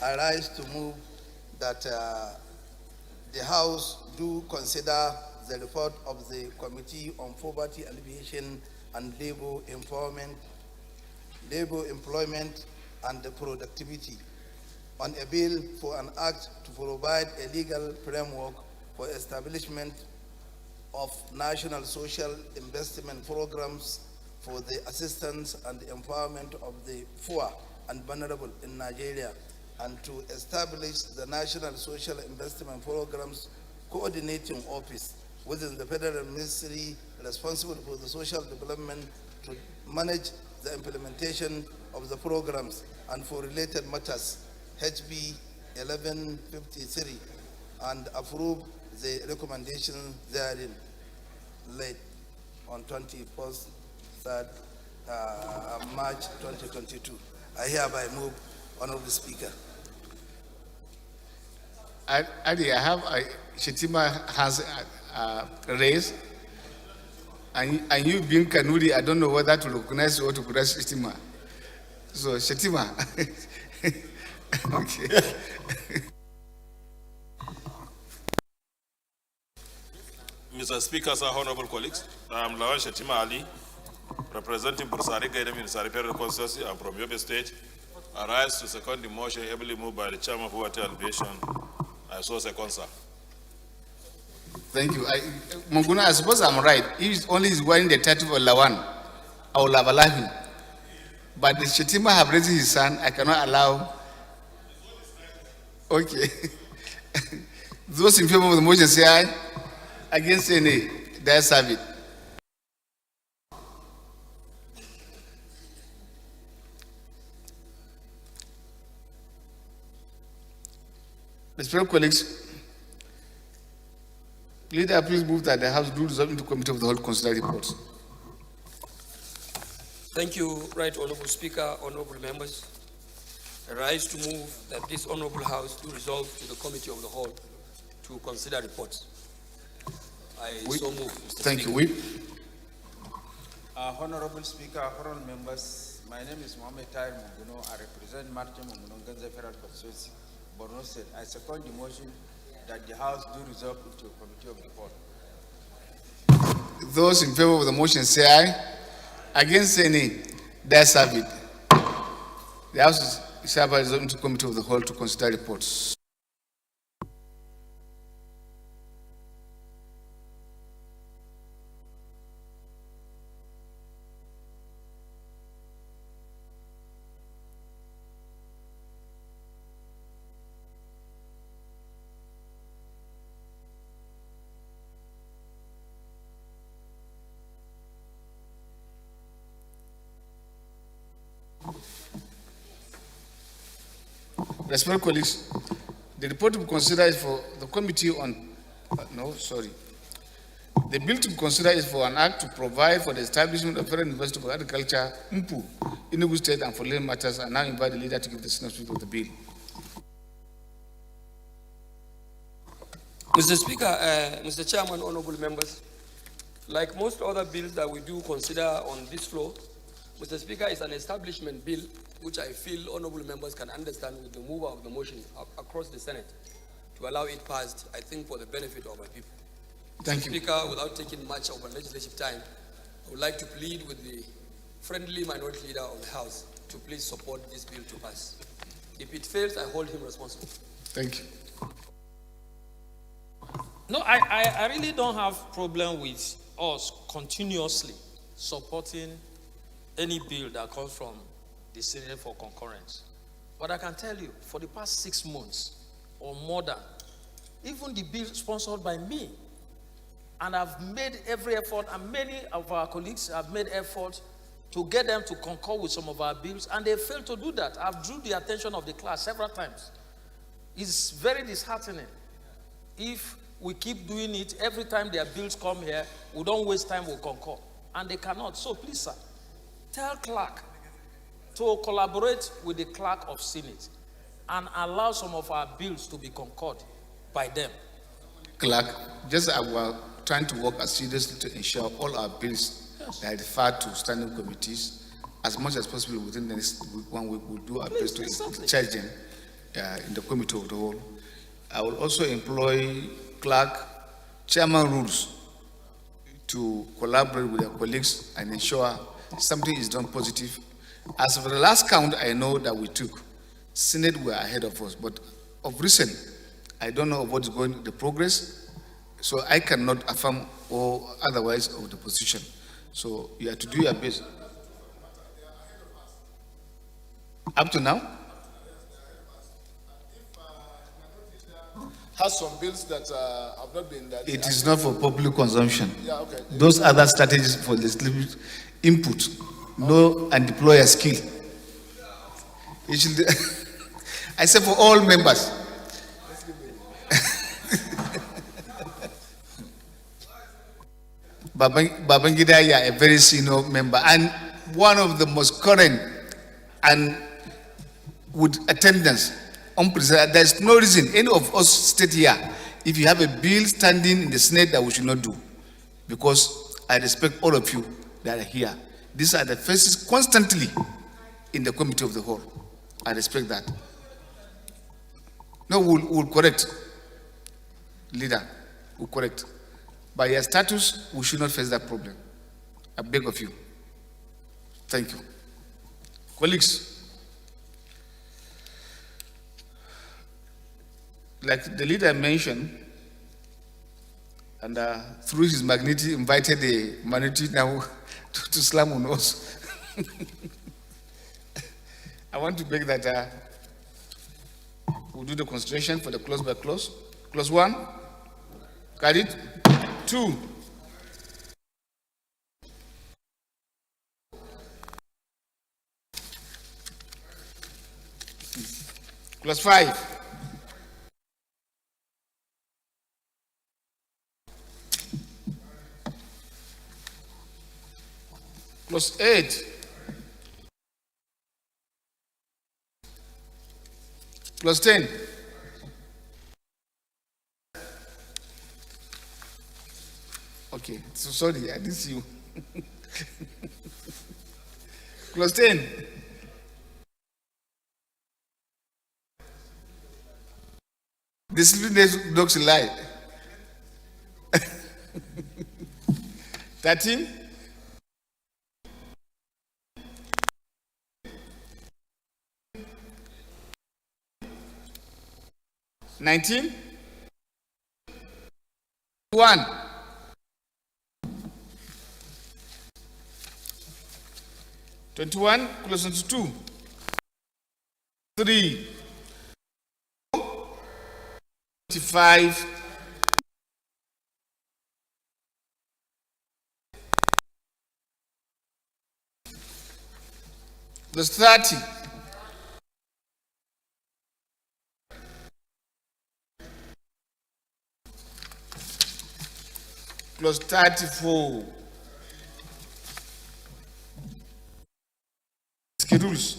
I rise to move that the House do consider the report of the Committee on Poverty Alleviation and Labor Employment and Productivity on a bill for an act to provide a legal framework for establishment of national social investment programs for the assistance and empowerment of the poor and vulnerable in Nigeria, and to establish the National Social Investment Programs Coordinating Office within the Federal Ministry responsible for the social development to manage the implementation of the programs and for related matters, HB 1153, and approve the recommendation therein laid on 21st March 2022. I hereby move, Honorable Speaker. Adi, I have Shetima has raised, and you being Kanuri, I don't know whether to recognize or to recognize Shetima. So Shetima, okay. Mr. Speaker, sir, honorable colleagues, I am Lawan Shetima Ali, representing Bursari Gaidam in Saripere constituency. I'm from Yobe State. I rise to second the motion ably moved by the chairman of Water Elevation. I so second, sir. Thank you. Monguna, I suppose I'm right. If only is wearing the title of Lawan, I will allow him. But the Shetima have raised his son, I cannot allow. Okay. Those in favor of the motion say aye. Against any, they serve it. Respected colleagues, leader, please move that the House do resolve into committee of the whole consider reports. Thank you, Right Honorable Speaker, honorable members. I rise to move that this honorable House do resolve to the committee of the whole to consider reports. I so move, Mr. Thank Speaker. you. Whip. Honorable Speaker, honorable members, my name is Mohamed Tahir Munguno. I represent Martin Munguno Ganze Federal Constituency, Borno State. I second the motion that the House do resolve into a committee of the whole. Those in favor of the motion say aye. Against any, they serve it. The House is hereby resolved into committee of the whole to consider reports. Respected colleagues, the report to be considered is for the committee on, The bill to be considered is for an act to provide for the establishment of Federal University of Agriculture, Mpu, in Enugu State, and for related matters. I now invite the leader to give the synopsis of the bill. Mr. Speaker, Mr. Chairman, honorable members, like most other bills that we do consider on this floor, Mr. Speaker, is an establishment bill which I feel honorable members can understand with the mover of the motion across the Senate to allow it passed, I think, for the benefit of our people. Thank you. Speaker, without taking much of a legislative time, I would like to plead with the friendly minority leader of the House to please support this bill to pass. If it fails, I hold him responsible. Thank you. No, I really don't have problem with us continuously supporting any bill that comes from the Senate for concurrence. But I can tell you, for the past 6 months or more than, even the bill sponsored by me, and I've made every effort, and many of our colleagues have made effort to get them to concur with some of our bills, and they failed to do that. I've drew the attention of the class several times. It's very disheartening. If we keep doing it, every time their bills come here, we don't waste time, we'll concur. And they cannot. So please, sir, tell clerk to collaborate with the clerk of Senate and allow some of our bills to be concurred by them. Clerk, just as we're trying to work as seriously to ensure all our bills that are referred to standing committees, as much as possible within the next 1 week, we'll do our best to charge them in the committee of the whole. I will also employ clerk, chairman rules to collaborate with their colleagues and ensure something is done positive. As for the last count, I know that we took, Senate were ahead of us, but of recent, I don't know what is going the progress, so I cannot affirm or otherwise of the position. So you have to do your best. Up to now, Has some bills that have not been that. it is not for public consumption. Yeah, okay. Those other strategies for the input, know and deploy a skill. It should, I say for all members. Babangida, you are a very senior member and one of the most current and with attendance. There's no reason any of us state here if you have a bill standing in the Senate that we should not do, because I respect all of you that are here. These are the faces constantly in the committee of the whole. I respect that. No, we'll correct, leader, we'll correct. By your status, we should not face that problem. I beg of you. Thank you. Colleagues, like the leader mentioned, and through his magnitude invited the minority now to slam on us. I want to beg that we'll do the constitution for the clause by clause. Clause 1, got it? 2, clause 5, clause 8, clause 10, okay, so sorry, I didn't see you. Clause 10, discipline dogs lie. 13, 19, 1, 21, clause 22, 3, 25, clause 30, clause 34, schedules.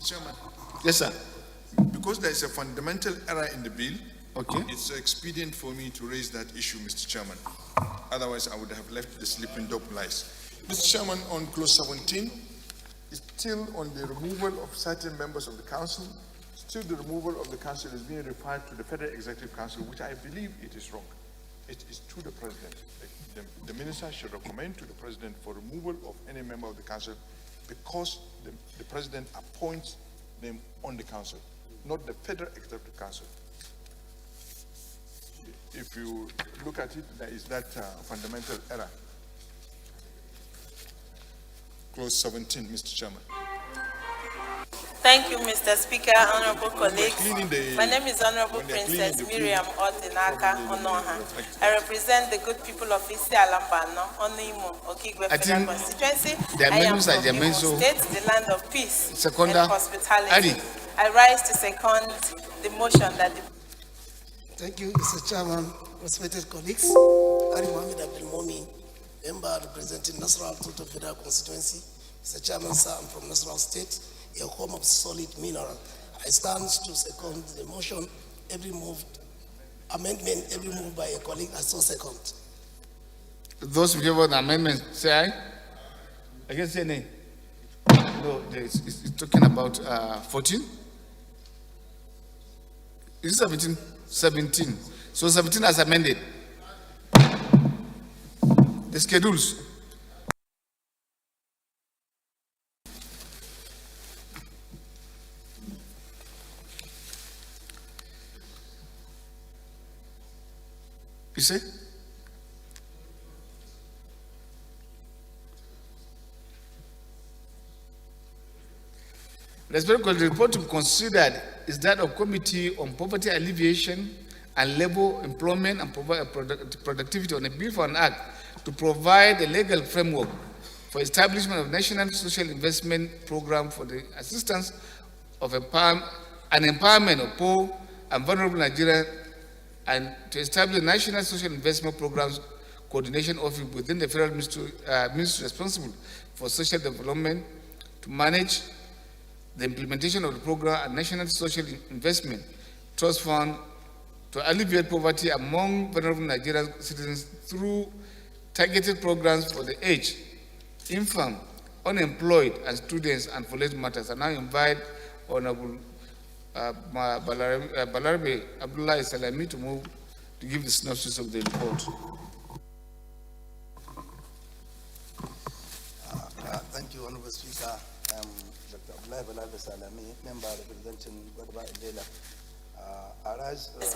Chairman. Yes, sir. Because there is a fundamental error in the bill, okay, it's expedient for me to raise that issue, Mr. Chairman. Otherwise, I would have left the sleeping dog lies. Mr. Chairman, on clause 17, it's still on the removal of certain members of the council. Still, the removal of the council is being referred to the Federal Executive Council, which I believe it is wrong. It is to the president. The minister should recommend to the president for removal of any member of the council because the president appoints them on the council, not the Federal Executive Council. If you look at it, there is that fundamental error. Clause 17, Mr. Chairman. Thank you, Mr. Speaker, honorable colleagues. My name is Honorable Princess Miriam Odinaka Onoha. I represent the good people of Isi Alambano, Onimo, Okigwe Federal Constituency. I am from Imo State, the land of peace and hospitality. I rise to second the motion that the... Thank you, Mr. Chairman, respected colleagues. Ari Mohammed Abdul Momin, member representing Nasral Total Federal Constituency. Mr. Chairman, sir, I'm from Nasral State, a home of solid mineral. I stand to second the motion. Every amendment by a colleague, I so second. Those in favor of the amendment, say aye. Against say nay. No, it's talking about 14. Is it 17? 17. So 17 as amended. The schedules. You see? Respectfully, the report to be considered is that of Committee on Poverty Alleviation and Labor, Employment and Productivity on a bill for an act to provide a legal framework for establishment of national social investment program for the assistance of an empowerment of poor and vulnerable Nigerians, and to establish a national social investment programs coordination office within the federal ministry responsible for social development to manage the implementation of the program and national social investment trust fund to alleviate poverty among vulnerable Nigerian citizens through targeted programs for the aged, infirm, unemployed, and students, and for related matters. I now invite Honorable Balarabe Abdullah Salami to move to give the synopsis of the report. Thank you, Honorable Speaker. Dr. Abdullah Balarabe Salami, member representing Gwadaba Ilela.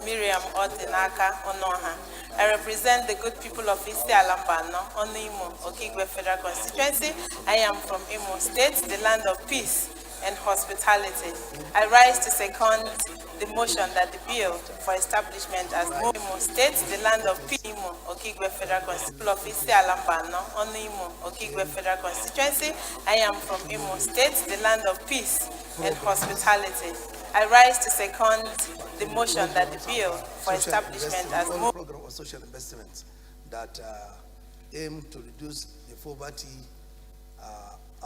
Miriam Odinaka Onoha. I represent the good people of Isi Alambano, Imo, Okigwe Federal Constituency. I am from Imo State, the land of peace and hospitality. I rise to second the motion that the bill for establishment as Imo State, the land of peace, Imo, Okigwe Federal Constituency of Isi Alambano, Imo, Okigwe Federal Constituency. I am from Imo State, the land of peace and hospitality. I rise to second the motion that the bill for establishment as program of social investments that aim to reduce the poverty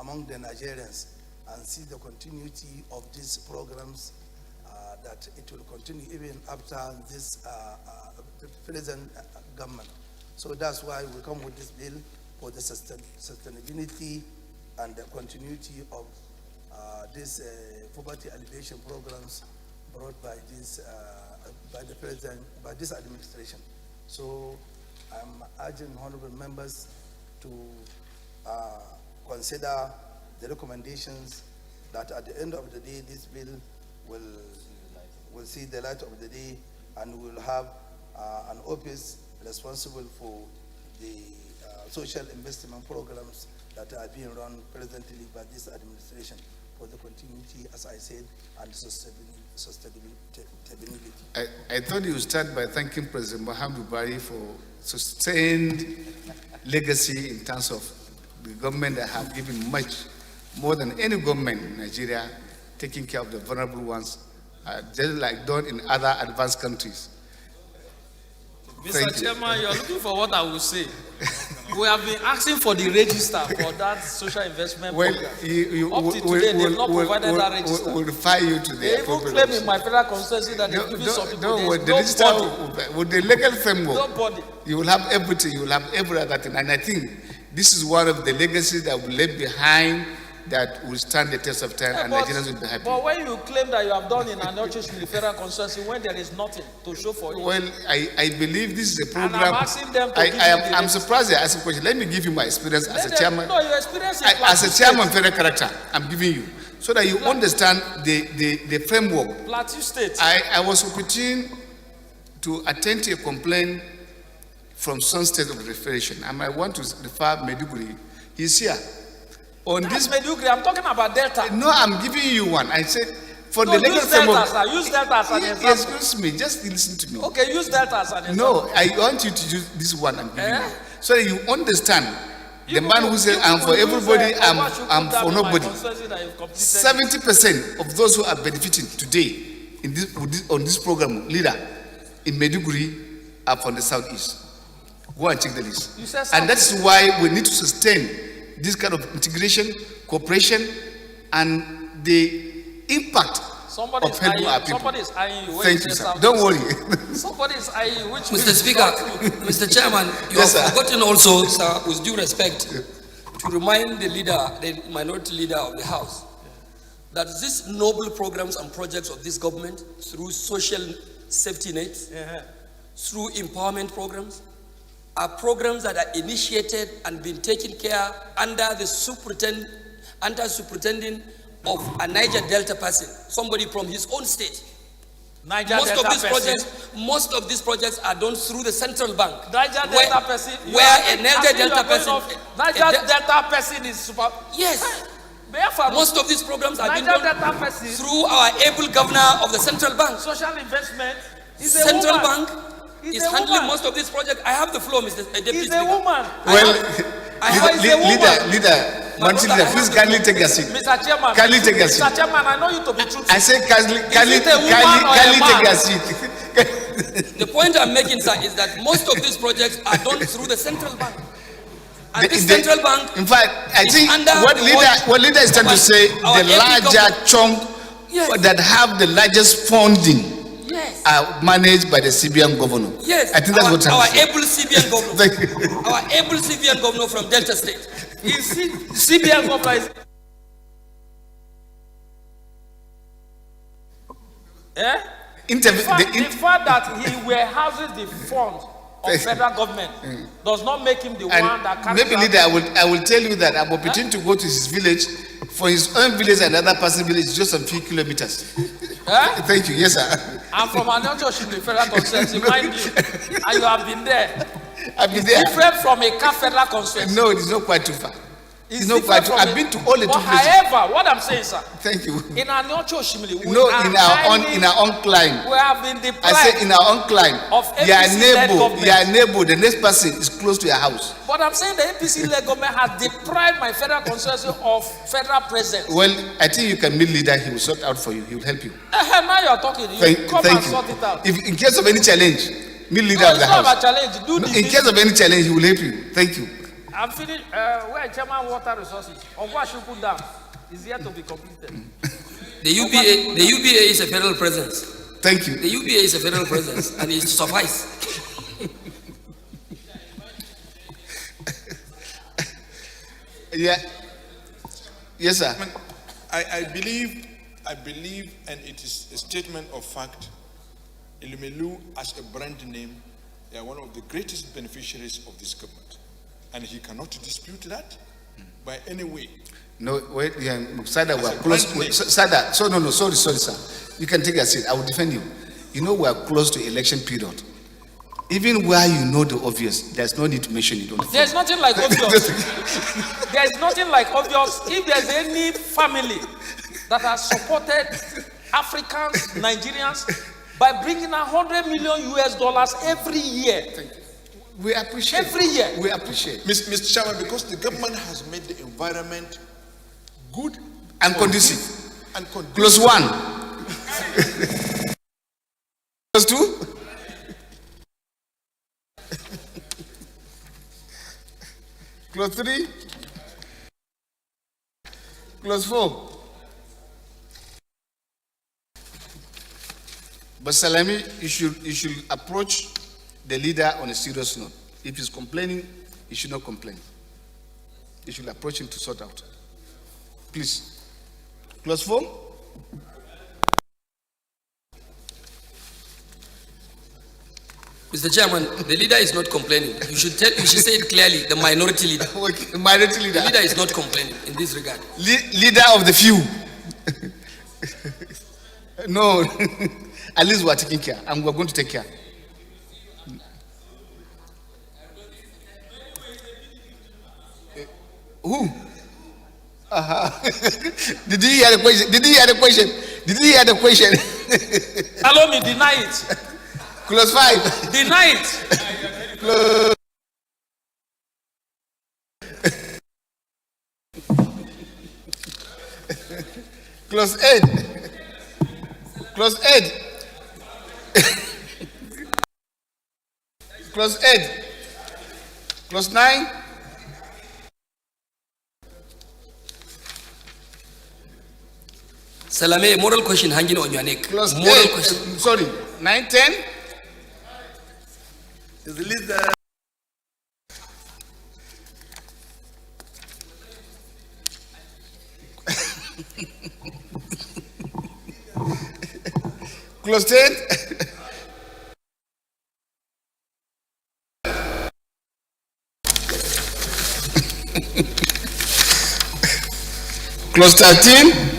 among the Nigerians and see the continuity of these programs, that it will continue even after this present government. So that's why we come with this bill for the sustainability and the continuity of these poverty alleviation programs brought by this by the president, by this administration. So I'm urging honorable members to consider the recommendations that at the end of the day this bill will see the light of the day, and will have an office responsible for the social investment programs that are being run presently by this administration, for the continuity, as I said, and sustainability. I thought you would start by thanking President Muhammadu Buhari for sustained legacy in terms of the government that have given much more than any government in Nigeria, taking care of the vulnerable ones, just like done in other advanced countries. Mr. Chairman, you're looking for what I will say. We have been asking for the register for that social investment program. Up to today, they've not provided that register. We'll refer you to the They even claim in my federal constituency that they're giving some people. The register with the legal framework, nobody. You will have everything, you will have every other thing. And I think this is one of the legacies that will leave behind that will stand the test of time, and Nigerians will be happy. But when you claim that you have done in an church with the federal constituency, when there is nothing to show for it. Well, I believe this is a program. And I'm asking them to I'm surprised they ask a question. Let me give you my experience as a chairman. No, your experience as a chairman federal character, I'm giving you, so that you understand the framework. Plateau State. I was opportune to attend to a complaint from some state of referration, and I want to refer Meduguri. He's here. On That's this Meduguri. I'm talking about Delta. No, I'm giving you one. I said for no, the legal framework. Use Delta as an example. Excuse me, just listen to me. Okay, use Delta as an example. No, I want you to use this one I'm giving you, so that you understand. The man who said, "I'm for everybody, I'm for nobody." 70% of those who are benefiting today on this program, leader in Meduguri, are from the southeast. Go and check the list. And that's why we need to sustain this kind of integration, cooperation, and the impact of helping our people. Somebody is eyeing you. Thank you, sir. Don't worry. Somebody is eyeing you. Mr. Speaker, Mr. Chairman, you have forgotten also, sir, with due respect, to remind the leader, the minority leader of the House, that these noble programs and projects of this government, through social safety nets, through empowerment programs, are programs that are initiated and been taken care under the superintendent of a Niger Delta person, somebody from his own state. Most of these projects are done through the central bank. Niger Delta person. Where a Niger Delta person. Niger Delta person is super. Yes. Most of these programs have been Niger done Delta person, through our able governor of the central bank. social investment, is a Central woman. bank Is is a handling woman. most of these projects. I have the floor, Mr. Deputy Is Speaker. a woman. Leader, please kindly take a seat. Mr. Chairman, Kindly take a seat. Mr. Chairman, I know you to be truthful. I say kindly it a woman or a take man? a seat. The point I'm making, sir, is that most of these projects are done through the central bank. And this central bank, in fact, I is think under what the leader is trying to say, our the able larger government. chunk that have the largest funding Yes. are managed by the CBN governor. Yes, I think that's what our I'm saying. able CBN governor. Thank you. Our able CBN governor from Delta State. CBN governor is. The fact that he warehouses the funds of federal government does not make him the one that carries Maybe out. leader, I will tell you that I'm opportunity to go to his village. For his own village and another person's village is just a few kilometers. Thank you. Yes, sir. I'm from Anyocho Shimli Federal Constituency, mind you, and you have been there. I've been It's there. different from a CAF Federal Constituency. No, it is not quite too far. It's not different quite too. from I've been to all the but two places. however, what I'm saying, sir, Thank you. in Anyocho Shimli, we No, are in our own climb. we have been I deprived. say in our own climb. Of Your APC-led government. neighbor, the next person is close to your house. But I'm saying the APC-led government has deprived my federal constituency of federal presence. Well, I think you can meet leader. He will sort out for you. He will help you. Now you're talking. You come and sort it out. If in case of any challenge, meet leader No, of the it's not house. about challenge. Do No, the in case of any challenge, he will help you. Thank you. I'm finished. Where Chairman Water Resources, Ogwashuku Dam, is yet to be completed. The UBA is a federal presence. Thank you. The UBA is a federal presence, and it suffice. Yeah. Yes, sir. I believe, and it is a statement of fact, Elumelu as a brand name, they are one of the greatest beneficiaries of this government. And he cannot dispute that by any way. No, wait, yeah, Sada, we are close. Sada, sorry, sir. You can take a seat. I will defend you. You know, we are close to election period. Even where you know the obvious, there's no need to mention it on the phone. There's nothing like obvious. There's nothing like obvious. If there's any family that has supported Africans, Nigerians, by bringing $100 million US every year. We appreciate. Every year. We appreciate. Mr. Chairman, because the government has made the environment good and conducive. And conducive. Close one. Close two. Close three. Close four. But Salami, you should approach the leader on a serious note. If he's complaining, he should not complain. You should approach him to sort out. Please. Close form. Mr. Chairman, the leader is not complaining. You should say it clearly. The minority leader. Okay, minority leader. The leader is not complaining in this regard. Leader of the few. No, at least we are taking care, and we are going to take care. Who? Did you hear the question? Did you hear the question? Allow me, deny it. Close 5. Deny it. Close. Close 8. Close 8. Close 8. Close 9. Salame, a moral question hanging on your neck. Close moral 8. question. Sorry, 9, 10. Is the leader. Close 10. Close 13.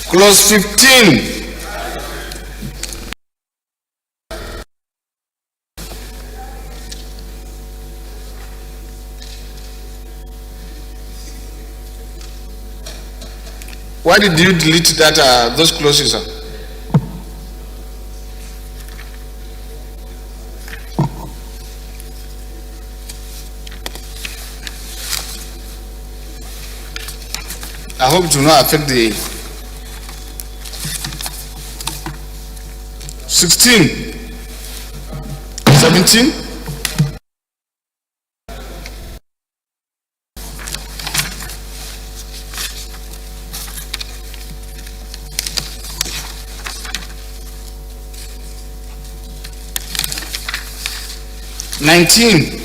Close 15. Why did you delete that, those clauses, sir? I hope it will not affect the 16, 17, $19,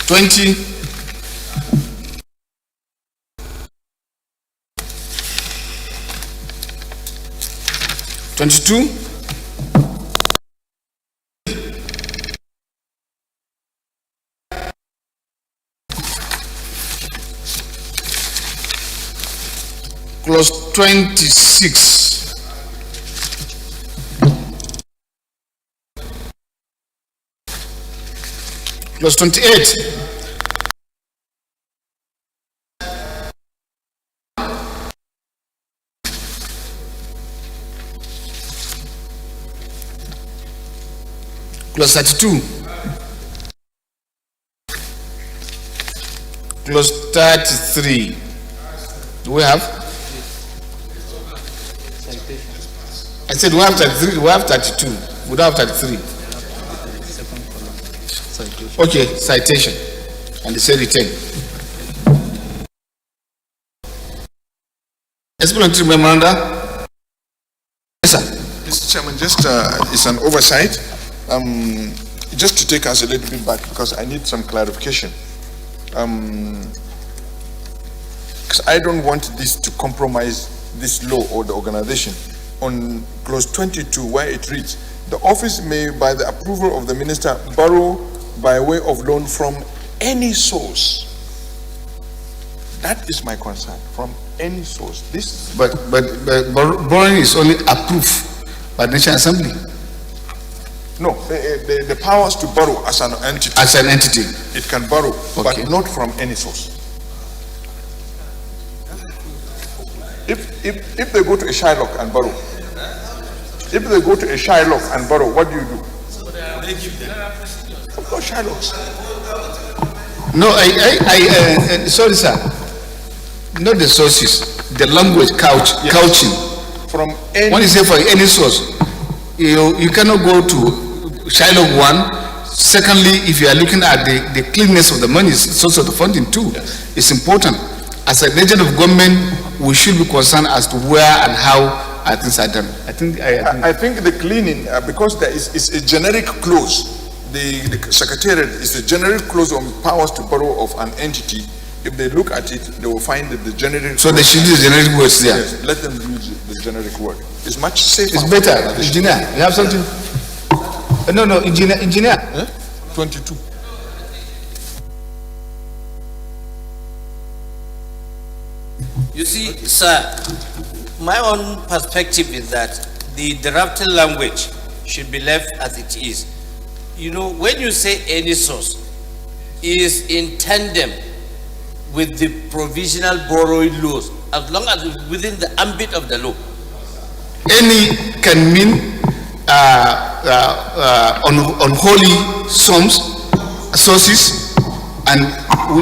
20, 22, 26, plus 28, plus 32, plus 33. Do we have? I said we have 33, we have 32. We don't have 33. Okay, citation. And they say return. Explanatory memoranda. Yes, sir. Mr. Chairman, just it's an oversight. Just to take us a little bit back, because I need some clarification. Because I don't want this to compromise this law or the organization. On clause 22, where it reads, the office may, by the approval of the minister, borrow by way of loan from any source. That is my concern, from any source. This, but borrowing is only approved by the National Assembly. No, the powers to borrow as an entity. As an entity. It can borrow, Okay. but not from any source. If they go to a Shylock and borrow, what do you do? Of course, Shylocks. No, sorry, sir. Not the sources, the language couching. From any, when you say for any source, you cannot go to Shylock 1. Secondly, if you are looking at the cleanness of the money, source of the funding too, yes. It's important. As an agent of government, we should be concerned as to where and how things are done. I think the cleaning, because there is a generic clause. The secretariat is a generic clause on powers to borrow of an entity. If they look at it, they will find that the generic. So they should use the generic words there. Yes, let them use the generic word. It's much safer. It's better. Engineer, you have something? No, engineer. 22. You see, sir, my own perspective is that the drafted language should be left as it is. You know, when you say any source, is in tandem with the provisional borrowing laws, as long as it's within the ambit of the law. Any can mean unholy sources, and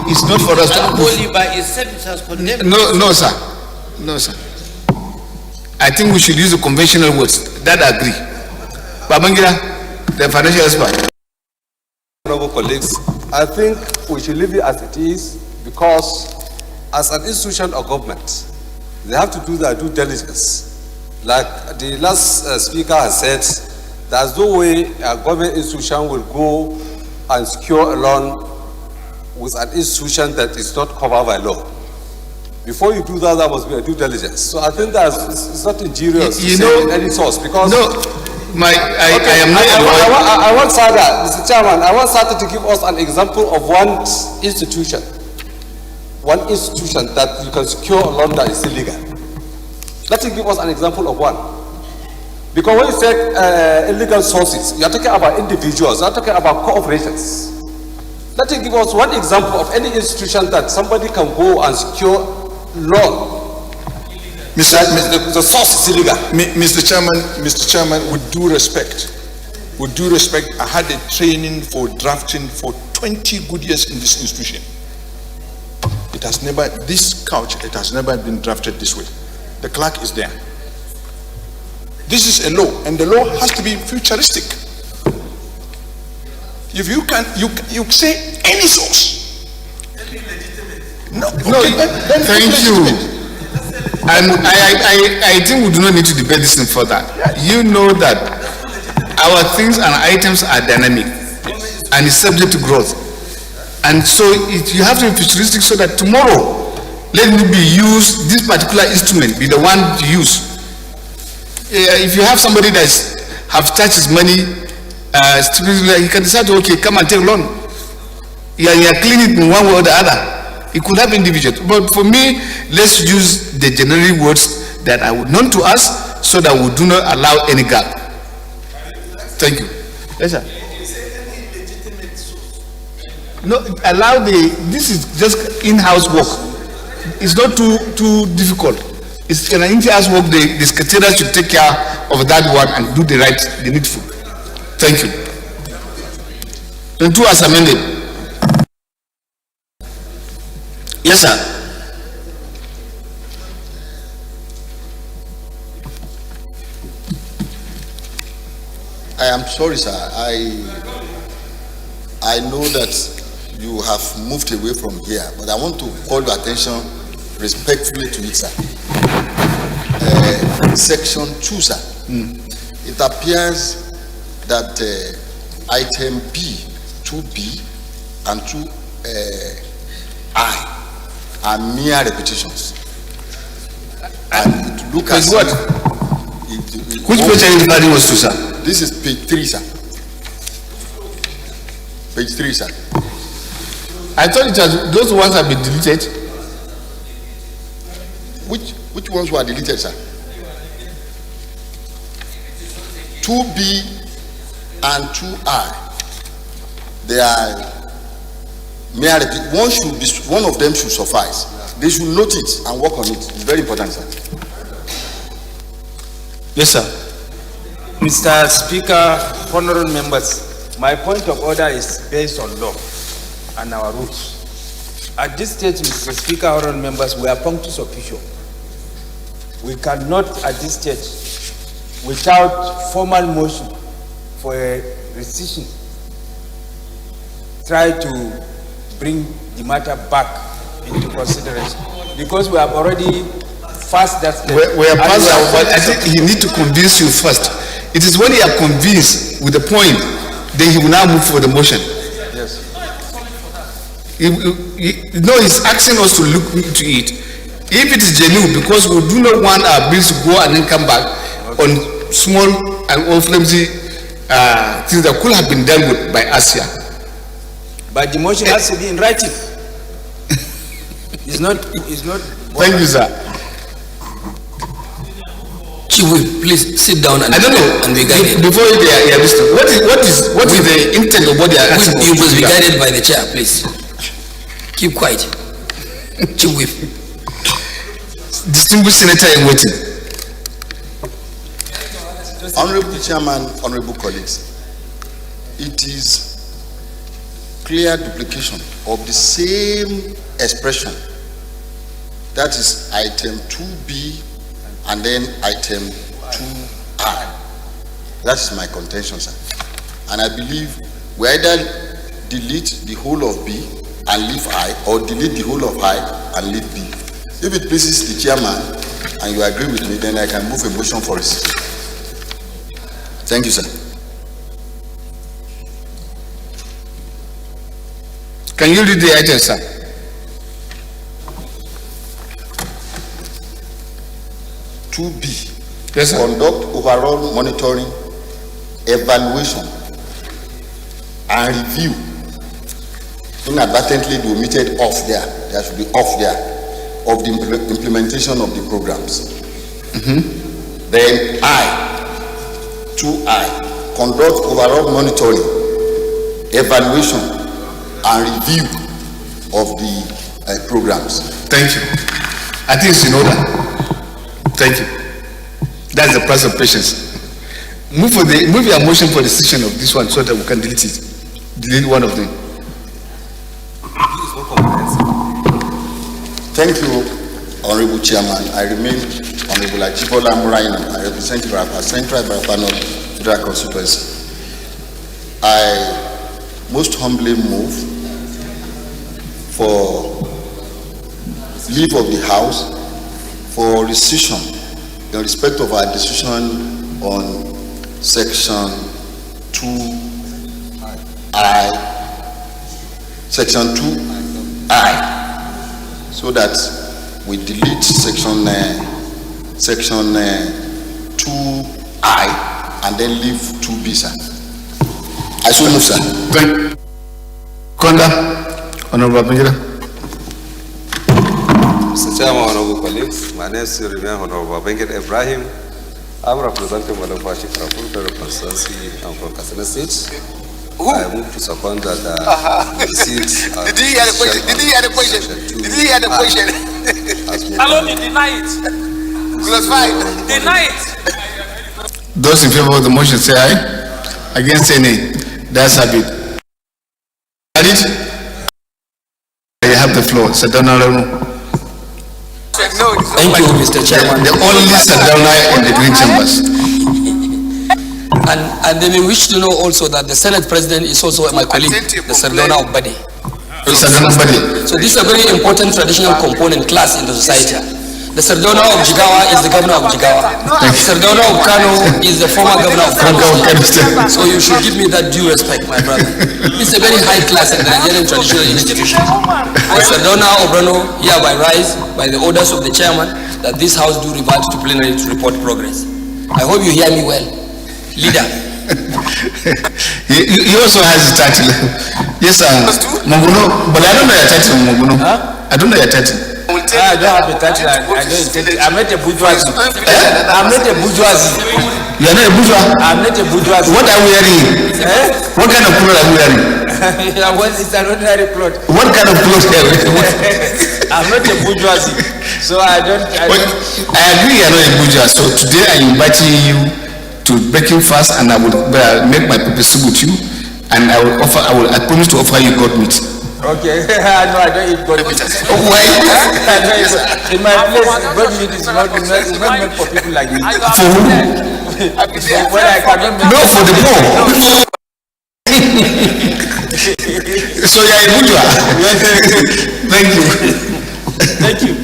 it's not for us to approve. Unholy by itself, it has condemned. No, sir. I think we should use the conventional words. That I agree. Babangira, the financial expert. Honorable colleagues, I think we should leave it as it is, because as an institution of government, they have to do their due diligence. Like the last speaker has said, there's no way a government institution will go and secure a loan with an institution that is not covered by law. Before you do that, there must be a due diligence. So I think that it's not injurious to say in any source, because I am not. I want Sada, Mr. Chairman, I want Sada to give us an example of one institution that you can secure a loan that is illegal. Let him give us an example of one. Because when you say illegal sources, you are talking about individuals, you are talking about corporations. Let me give us one example of any institution that somebody can go and secure loan. The source is illegal. Mr. Chairman, with due respect, I had a training for drafting for 20 good years in this institution. It has never been drafted this way. The clerk is there. This is a law, and the law has to be futuristic. If you can, you say any source. Thank you. And I think we do not need to debate this further. You know that our things and items are dynamic and is subject to growth. And so you have to be futuristic so that tomorrow, let it be used, this particular instrument be the one to use. If you have somebody that have touched his money, he can decide to, okay, come and take a loan. You are cleaning it in one way or the other. It could have individuals. But for me, let's use the generic words that are known to us so that we do not allow any gap. Thank you. Yes, sir. No, this is just in-house work. It's not too difficult. It's an in-house work. The secretariat should take care of that one and do the needful. Thank you. And two as amended. Yes, sir. I am sorry, sir. I know that you have moved away from here, but I want to call your attention respectfully to it, sir. Section 2, sir. It appears that item B, 2B, and 2I are mere repetitions. And it look as what? Which page are you referring to, sir? This is page 3, sir. Page 3, sir. I thought those ones have been deleted. Which ones were deleted, sir? 2B and 2I. They are mere repetitions. One of them should suffice. They should note it and work on it. It's very important, sir. Yes, sir. Mr. Speaker, honorable members, my point of order is based on law and our rules. At this stage, Mr. Speaker, honorable members, we are punctus officio. We cannot, at this stage, without formal motion for a rescission, try to bring the matter back into consideration, because we have already passed that step. We are past that, but I think he need to convince you first. It is when you are convinced with the point, then he will now move for the motion. Yes. He's asking us to look into it. If it is genuine, because we do not want our bills to go and then come back on small and flimsy things that could have been dealt with by us here. But the motion has to be in writing. It's not. Thank you, sir. Chief, please sit down and I don't know. And be guided. Before they are listening, what is the intent of what they are asking? You must be guided by the chair, please. Keep quiet. Chief Whip. Distinguished Senator in waiting. Honorable Chairman, honorable colleagues, it is clear duplication of the same expression. That is item 2B and then item 2I. That is my contention, sir. And I believe we either delete the whole of B and leave I, or delete the whole of I and leave B. If it pleases the chairman and you agree with me, then I can move a motion for it. Thank you, sir. Can you read the item, sir? Yes, sir. Conduct overall monitoring, evaluation, and review. Inadvertently, the omitted off there. There should be off there of the implementation of the programs. Then I, conduct overall monitoring, evaluation, and review of the programs. Thank you. I think it's in order. Thank you. That's the price of patience. Move your motion for decision of this one so that we can delete it. Delete one of them. Thank you, Honorable Chairman. I remain Honorable Ajibola Muraina. I represent Ibarapa Central, Ibarapa North Federal Constituency. I most humbly move for leave of the House for rescission in respect of our decision on Section 2I, Section 2I, so that we delete Section 2I and then leave 2B, sir. I so move, sir. Konda, Honorable Benjamin. Mr. Chairman, honorable colleagues, my name is Honorable Benjamin Ibrahim. I'm representing Malabashi Federal Constituency. I'm from Katsina State. I move to second that the seats. Did you hear the question? Did you hear the question? Did you hear the question? Hello, you deny it. Classified. Deny it. Those in favor of the motion say aye. Against say nay. That's a bit. You have the floor. Thank you, Mr. Chairman. The only Sadona in the green chambers. And then we wish to know also that the Senate President is also my colleague, the Sardona of Badi. So this is a very important traditional component class in the society. The Sardona of Jigawa is the governor of Jigawa. The Sardona of Kano is the former governor of Kano. So you should give me that due respect, my brother. It's a very high class in the Nigerian traditional institution. The Sardona of Brano hereby rise by the orders of the chairman that this house do revert to plenary to report progress. I hope you hear me well. Leader. He also has a title. Yes, sir. Moguno, but I don't know your title, Moguno. I don't know your title. I don't have a title. I'm not a bourgeoisie. I'm not a bourgeoisie. You are not a bourgeois? I'm not a bourgeoisie. What are we wearing? What kind of clothes are we wearing? It's an ordinary cloth. What kind of clothes are we I'm not a bourgeoisie. So I agree you are not a bourgeois. So today I am inviting you to breaking fast, and I will make my purpose with you, and I promise to offer you God meat. Okay, no, I don't eat God meat. Why? In my place, God meat is not meant for people like me. For who? No, for the poor. So you are a bourgeois. Thank you. Thank you.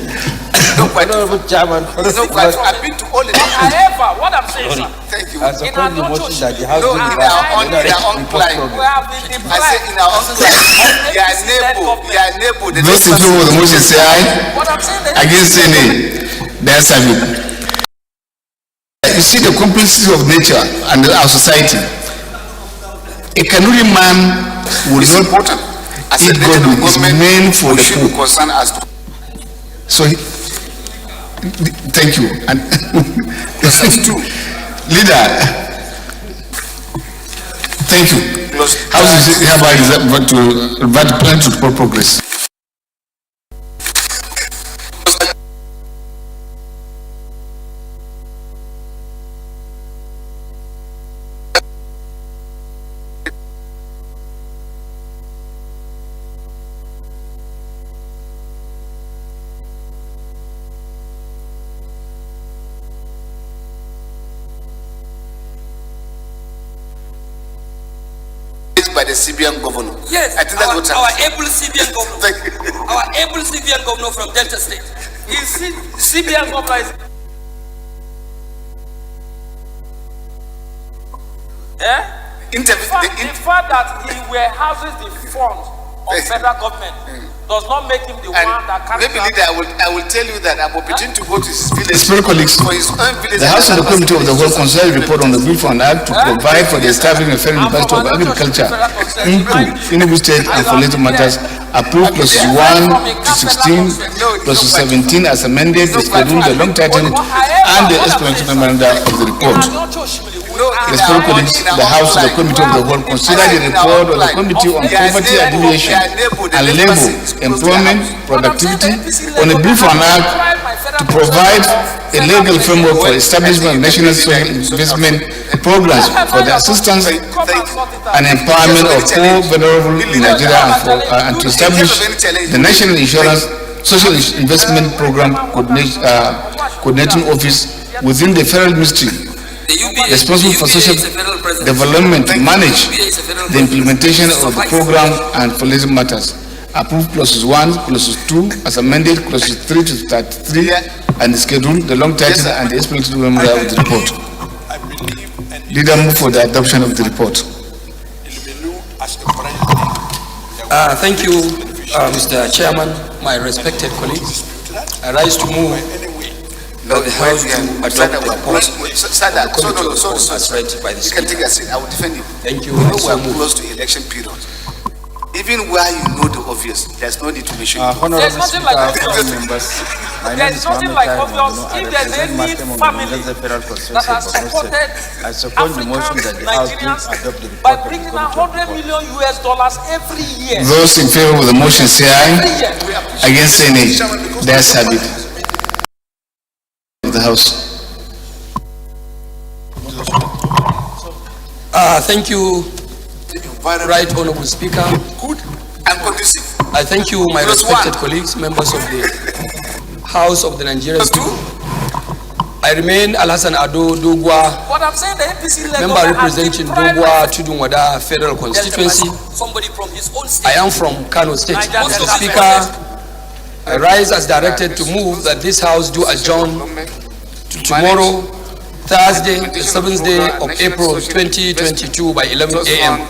Honorable Chairman. I've been to all the However, what I'm saying, sir. Thank you. I support the motion that the House No, in our own client. I say in our own client. Your neighbor. Those in favor of the motion say aye. Against say nay. That's a bit. You see the complexity of nature and our society. A Kanuri man will not eat God with his men for the poor. So, thank you. And that's true. Leader, thank you. How is it hereby to plan to report progress? By the CBN governor. Yes, I think that's what our able CBN governor. Our able CBN governor from Delta State. CBN governor is. The fact that he warehouses the fund of federal government does not make him the one that carries maybe leader, I will tell you that I'm opportune to go to his village for his own village. The House of the Committee of the Whole concerns report on the bill for an act to provide for the establishment of Federal University of Agriculture in Enugu State and for related matters approved clauses 1 to 16 clauses 17 as amended, the schedule, the long title, and the explanatory memoranda of the report. Respected colleagues, the House and the Committee of the Whole consider the report of the Committee on Poverty Alleviation and Labour, Employment, Productivity on a bill for an act to provide a legal framework for establishment of national social investment programs for the assistance and empowerment of poor vulnerable in Nigeria and to establish the National Insurance Social Investment Program Coordinating Office within the Federal Ministry responsible for social development to manage the implementation of the program and for related matters. Approve clauses 1, clauses 2 as amended, clauses 3 to 33 and the schedule, the long title and the explanatory memoranda of the report. Leader, move for the adoption of the report. Thank you, Mr. Chairman, my respected colleagues. I rise to move that the House to adopt the report of the Committee of Whole as read by the Speaker. I will defend you. Thank you. We are close to election period. Even where you know the obvious, there's no need to mention it. There's nothing like obvious. There's nothing like obvious. If there's any family that has supported African Nigerians by bringing $100 million every year. Those in favor of the motion say aye. Against say nay. That's habit of the House. Thank you, Right Honorable Speaker. Good and conducive. I thank you, my respected colleagues, members of the House of the Nigerian People. I remain Alhassan Ado Dogwa, But I'm saying the APC member representing Dogwa Tudunwada Federal Constituency. somebody from his own I state. am from Kano State. Mr. Speaker, I rise as directed to move that this House do adjourn to tomorrow, Thursday, the 7th day of April 2022 by 11 a.m.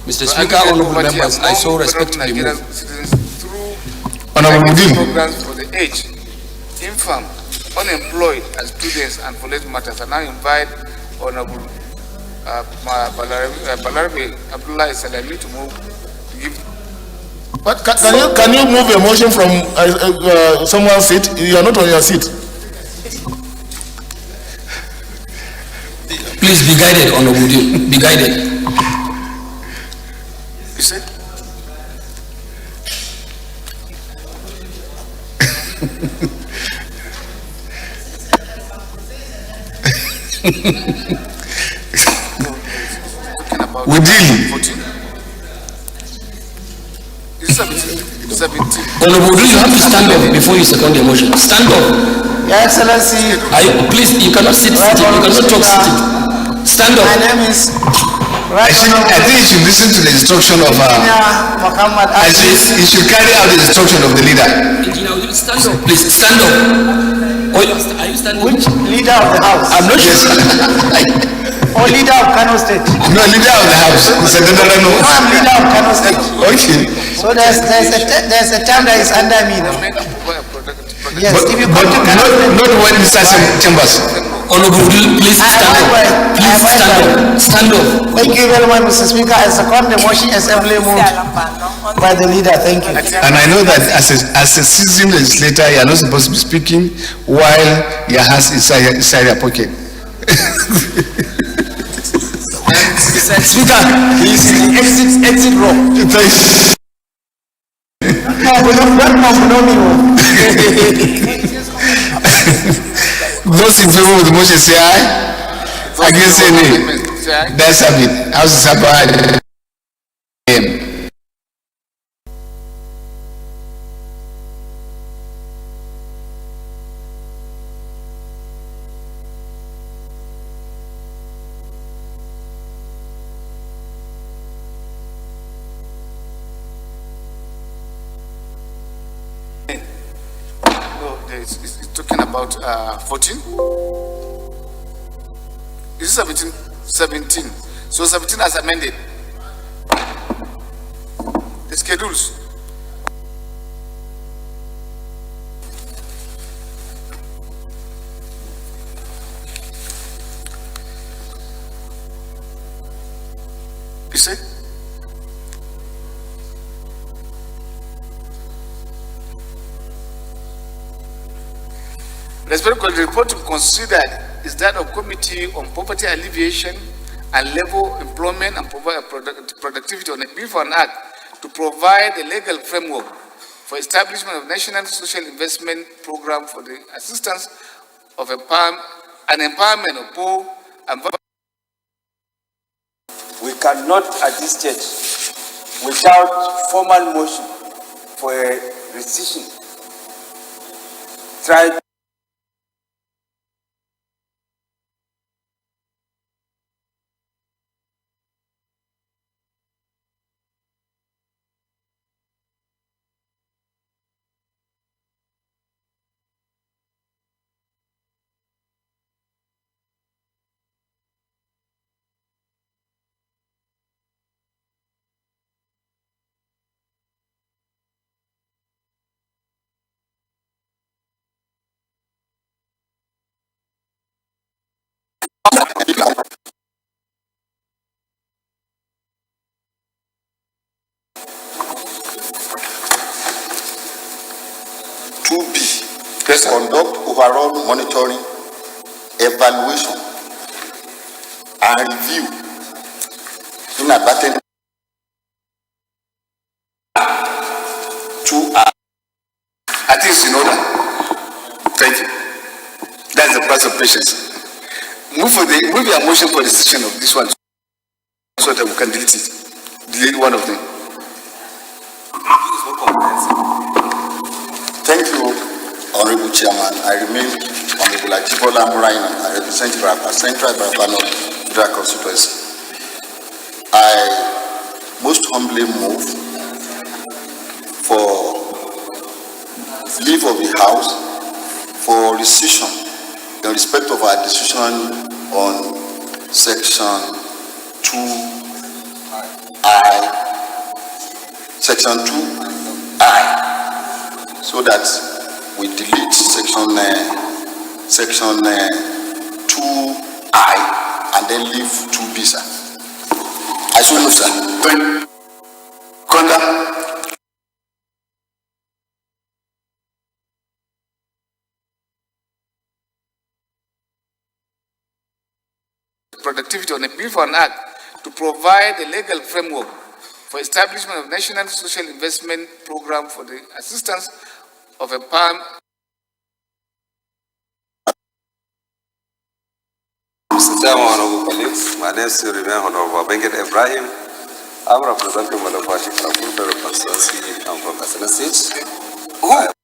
Mr. Speaker, honorable members, I so respectfully move. Honorable Dean. Programs for the aged, infirm, unemployed, and students and for related matters. I now invite Honorable Balarabe Abdullah Salami to move to give. But can you move a motion from someone's seat? You are not on your seat. Please be guided, honorable Dean. Be guided. You said? We deal. Honorable Dean, you have to stand up before you second the motion. Stand up. Your Excellency. Please, you cannot sit sitting. You cannot talk sitting. Stand up. My name is I think you should listen to the instruction of I think you should carry out the instruction of the leader. Stand up, please. Stand up. Are you standing? Which leader of the House? I'm not sure. Or leader of Kano State? No, leader of the House. No, I'm leader of Kano State. Okay. So there's a term that is under me now. Yes, but, if you come to Kano State. Not when Mr. Chambers. Honorable, please stand up. Please stand up. Stand up. Thank you very much, Mr. Speaker. I second the motion assembly moved by the leader. Thank you. And I know that as a seasoned legislator, you are not supposed to be speaking while your hands inside your pocket. Speaker, he is in the exit row. Those in favor of the motion say aye. Against say nay. That's a bit. House is about. It's talking about 14. Is it 17? 17. So 17 has amended. The schedules. You see? Respectfully, the report to be considered is that of Committee on Poverty Alleviation and Labor, Employment and Productivity on a Bill for an Act to provide a legal framework for establishment of National Social Investment Program for the assistance of and empowerment of poor and vulnerable. We cannot at this stage, without formal motion for a rescission, try conduct overall monitoring, evaluation, and review inadvertent I think it's in order. Thank you. That's the price of patience. Move your motion for decision of this one so that we can delete it. Delete one of them. Thank you, Honorable Chairman. I remain Honorable Ajibola Muraina. I represent Barapa Central, Barapa North Federal Constituency. I most humbly move for leave of the House for rescission in respect of our decision on Section 2I, so that we delete Section 2I and then leave 2B, sir. I so move, sir. Conda. Productivity on a Bill for an Act to provide a legal framework for establishment of National Social Investment Program for the assistance of a palm. Mr. Chairman, honorable colleagues, my name is Honorable Benget Ibrahim. I'm representing Malabashi Kampur Federal Constituency. I'm from Kasana State.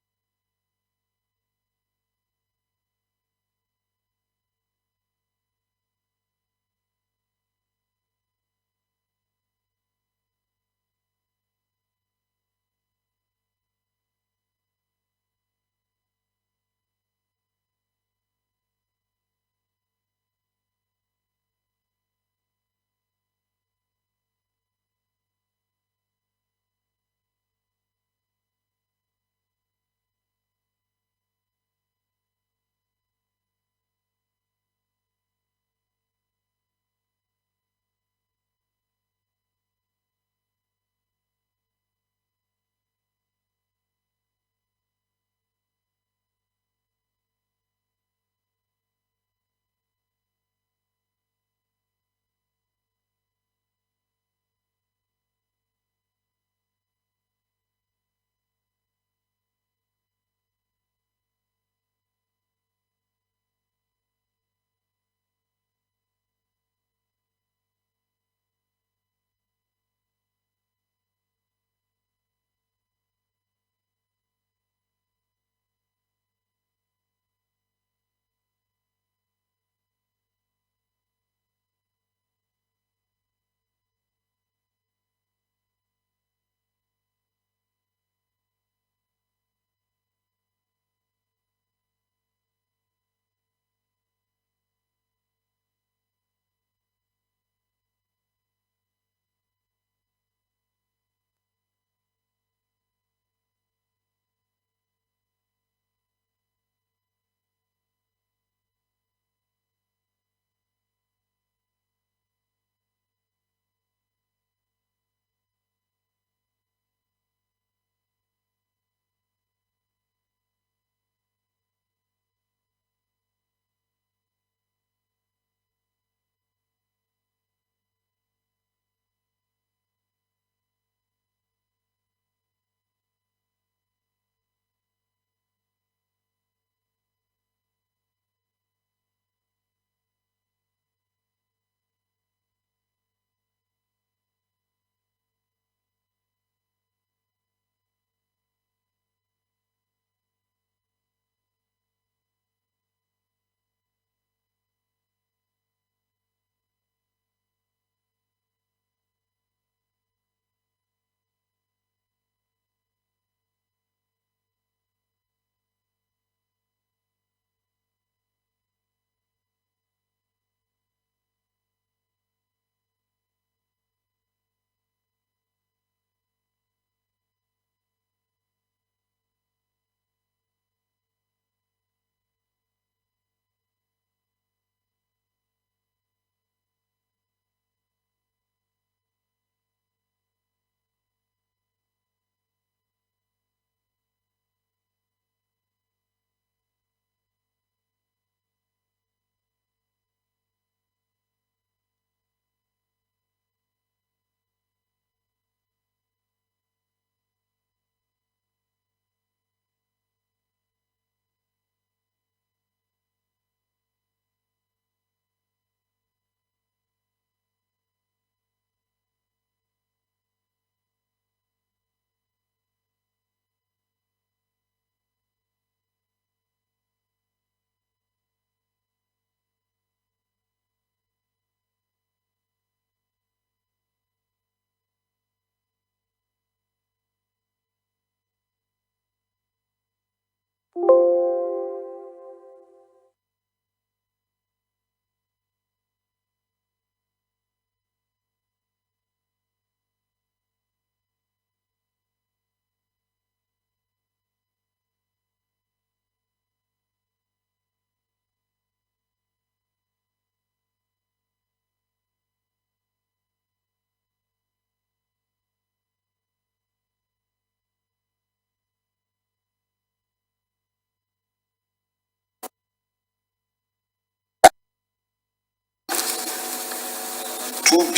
2B.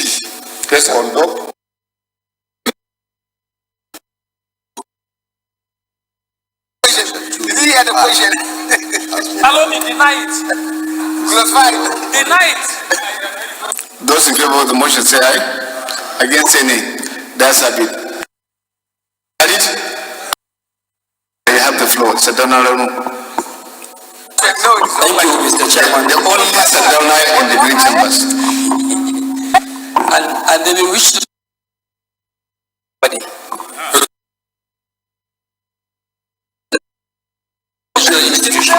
Yes, conduct. Did you hear the question? Allow me, deny it. Deny it. Those in favor of the motion say aye. Against say nay. That's a bit. You have the floor. Sadona. Thank you, Mr. Chairman. The only Sadona in the green chambers. And they will wish to institution.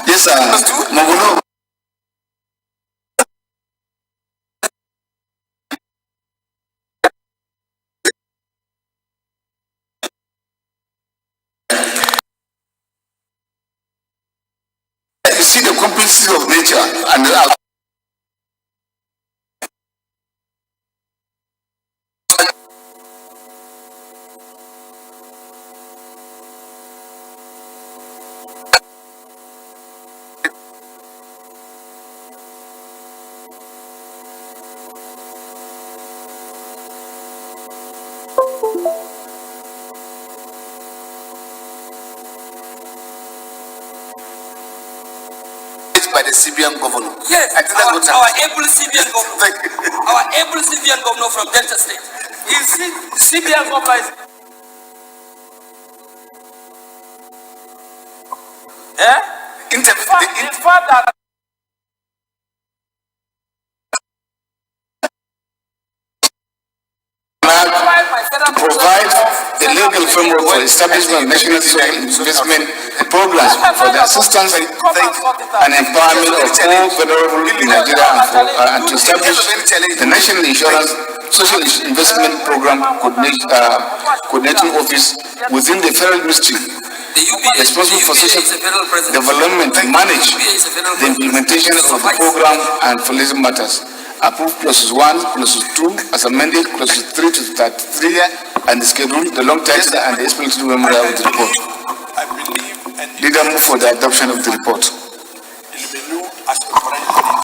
Yes, sir. Maguno. You see the complexity of nature and the by the CBN governor. Yes, I think that's what our able CBN governor. Our able CBN governor from Delta State. You see, CBN governor is. In fact that. Provide the legal framework for establishment of national social investment programs for the assistance and empowerment of all vulnerable in Nigeria and to establish the National Insurance Social Investment Program Coordinating Office within the Federal Ministry responsible for social development to manage the implementation of the program and for legal matters. Approve clauses 1, clauses 2, as amended, clauses 3 to 33, and the schedule, the long title, and the explanatory memorandum of the report. Leader move for the adoption of the report.